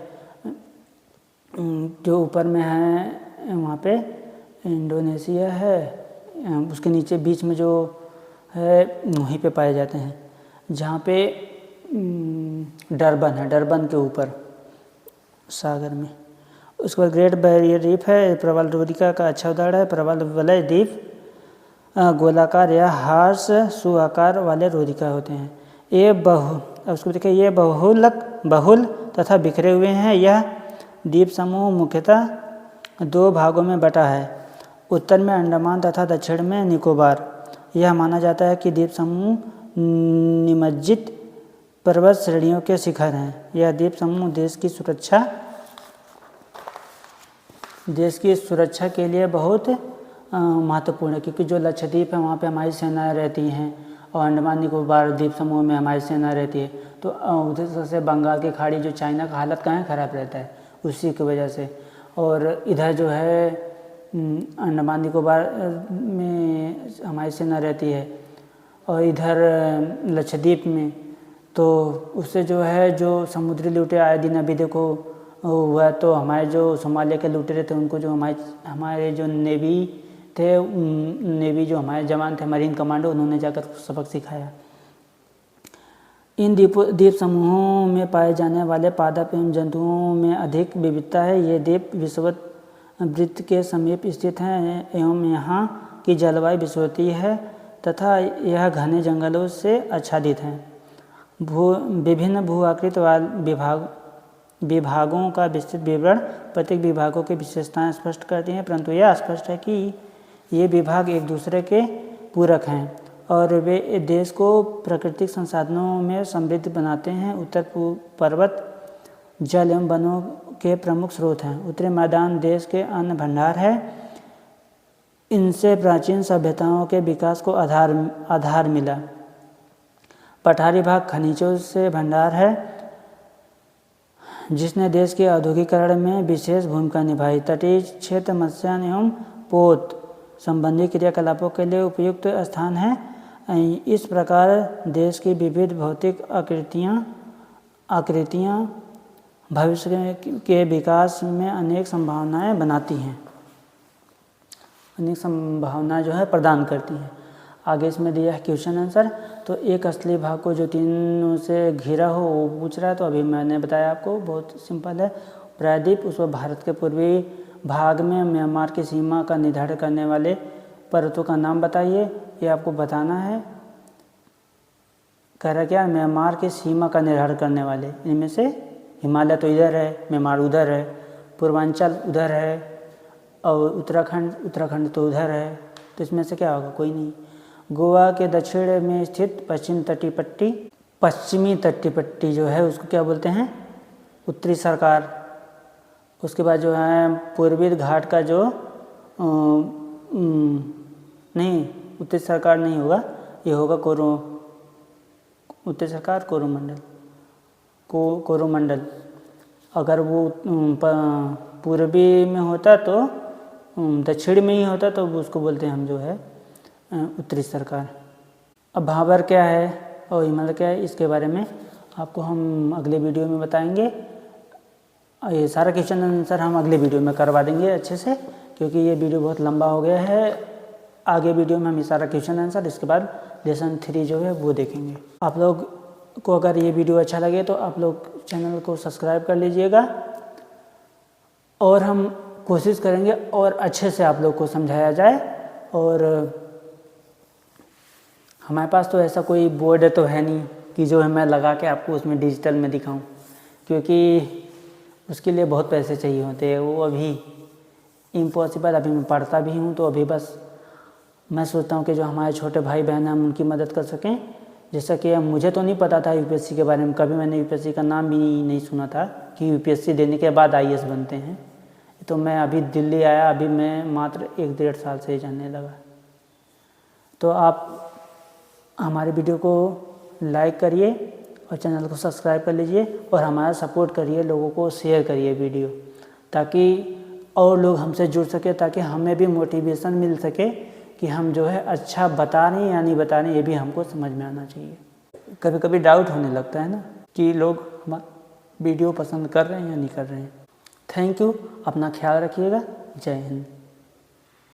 जो ऊपर में है वहाँ पे इंडोनेशिया है, उसके नीचे बीच में जो है वहीं पे पाए जाते हैं, जहाँ पे डरबन है, डरबन के ऊपर सागर में। उसके बाद ग्रेट बैरियर रीफ है, प्रवाल रोधिका का अच्छा उदाहरण है। प्रवाल वलय द्वीप गोलाकार या हार्स सुआकार वाले रोधिका होते हैं। उसको देखिए ये बहुल तथा बिखरे हुए हैं। यह द्वीप समूह मुख्यतः 2 भागों में बटा है, उत्तर में अंडमान तथा दक्षिण में निकोबार। यह माना जाता है कि द्वीप समूह निमज्जित पर्वत श्रेणियों के शिखर हैं। यह द्वीप समूह देश की सुरक्षा के लिए बहुत महत्वपूर्ण है, क्योंकि जो लक्षद्वीप है वहाँ पे हमारी सेनाएं रहती हैं और अंडमान निकोबार द्वीप समूह में हमारी सेना रहती है। तो उधर से बंगाल की खाड़ी जो चाइना का हालत कहाँ ख़राब रहता है उसी की वजह से। और इधर जो है अंडमान निकोबार में हमारी सेना रहती है और इधर लक्षद्वीप में, तो उससे जो है जो समुद्री लूटे आए दिन अभी देखो हुआ, तो हमारे जो सोमालिया के लुटेरे थे उनको जो हमारे जो नेवी जो हमारे जवान थे, मरीन कमांडो, उन्होंने जाकर सबक सिखाया। इन द्वीप समूहों में पाए जाने वाले पादप एवं जंतुओं में अधिक विविधता है। ये द्वीप विषुवत वृत्त के समीप स्थित हैं एवं यहाँ की जलवायु विषुवतीय है तथा यह घने जंगलों से आच्छादित हैं। विभिन्न भू आकृति वाले विभागों का विस्तृत विवरण प्रत्येक विभागों की विशेषताएं स्पष्ट करती हैं, परंतु यह स्पष्ट है कि ये विभाग एक दूसरे के पूरक हैं और वे देश को प्राकृतिक संसाधनों में समृद्ध बनाते हैं। उत्तर पूर्व पर्वत जल एवं वनों के प्रमुख स्रोत हैं। उत्तरी मैदान देश के अन्न भंडार है। इनसे प्राचीन सभ्यताओं के विकास को आधार मिला। पठारी भाग खनिजों से भंडार है जिसने देश के औद्योगिकरण में विशेष भूमिका निभाई। तटीय क्षेत्र मत्स्यान एवं पोत संबंधी क्रियाकलापों के लिए उपयुक्त स्थान है। इस प्रकार देश की विविध भौतिक आकृतियाँ भविष्य के विकास में अनेक संभावनाएं बनाती हैं, अनेक संभावनाएं जो है प्रदान करती हैं। आगे इसमें दिया है क्वेश्चन आंसर। तो एक असली भाग को जो तीनों से घिरा हो वो पूछ रहा है, तो अभी मैंने बताया आपको, बहुत सिंपल है। प्रायद्वीप, उसको भारत के पूर्वी भाग में म्यांमार की सीमा का निर्धारण करने वाले पर्वतों का नाम बताइए, ये आपको बताना है। कह रहा क्या, म्यांमार की सीमा का निर्धारण करने वाले, इनमें से हिमालय तो इधर है, म्यांमार उधर है, पूर्वांचल उधर है और उत्तराखंड तो उधर है, तो इसमें से क्या होगा, कोई नहीं। गोवा के दक्षिण में स्थित पश्चिमी तटीय पट्टी जो है उसको क्या बोलते हैं, उत्तरी सरकार। उसके बाद जो है पूर्वी घाट का जो नहीं, उत्तरी सरकार नहीं होगा, ये होगा उत्तरी सरकार कोरोमंडल। अगर वो पूर्वी में होता तो दक्षिण में ही होता तो उसको बोलते हैं हम जो है उत्तरी सरकार। अब भाबर क्या है और हिमालय क्या है, इसके बारे में आपको हम अगले वीडियो में बताएंगे। ये सारा क्वेश्चन आंसर हम अगले वीडियो में करवा देंगे अच्छे से, क्योंकि ये वीडियो बहुत लंबा हो गया है। आगे वीडियो में हम ये सारा क्वेश्चन आंसर, इसके बाद लेसन 3 जो है वो देखेंगे। आप लोग को अगर ये वीडियो अच्छा लगे तो आप लोग चैनल को सब्सक्राइब कर लीजिएगा, और हम कोशिश करेंगे और अच्छे से आप लोग को समझाया जाए। और हमारे पास तो ऐसा कोई बोर्ड तो है नहीं कि जो है मैं लगा के आपको उसमें डिजिटल में दिखाऊं, क्योंकि उसके लिए बहुत पैसे चाहिए होते हैं, वो अभी इम्पॉसिबल। अभी मैं पढ़ता भी हूँ, तो अभी बस मैं सोचता हूँ कि जो हमारे छोटे भाई बहन हैं हम उनकी मदद कर सकें। जैसा कि मुझे तो नहीं पता था यूपीएससी के बारे में, कभी मैंने यूपीएससी का नाम भी नहीं सुना था कि यूपीएससी देने के बाद आईएएस बनते हैं। तो मैं अभी दिल्ली आया, अभी मैं मात्र 1-1.5 साल से ही जानने लगा। तो आप हमारे वीडियो को लाइक करिए और चैनल को सब्सक्राइब कर लीजिए, और हमारा सपोर्ट करिए, लोगों को शेयर करिए वीडियो, ताकि और लोग हमसे जुड़ सके, ताकि हमें भी मोटिवेशन मिल सके कि हम जो है अच्छा बता रहे हैं या नहीं बता रहे हैं, ये भी हमको समझ में आना चाहिए। कभी कभी डाउट होने लगता है ना कि लोग हमारा वीडियो पसंद कर रहे हैं या नहीं कर रहे हैं। थैंक यू, अपना ख्याल रखिएगा। जय हिंद।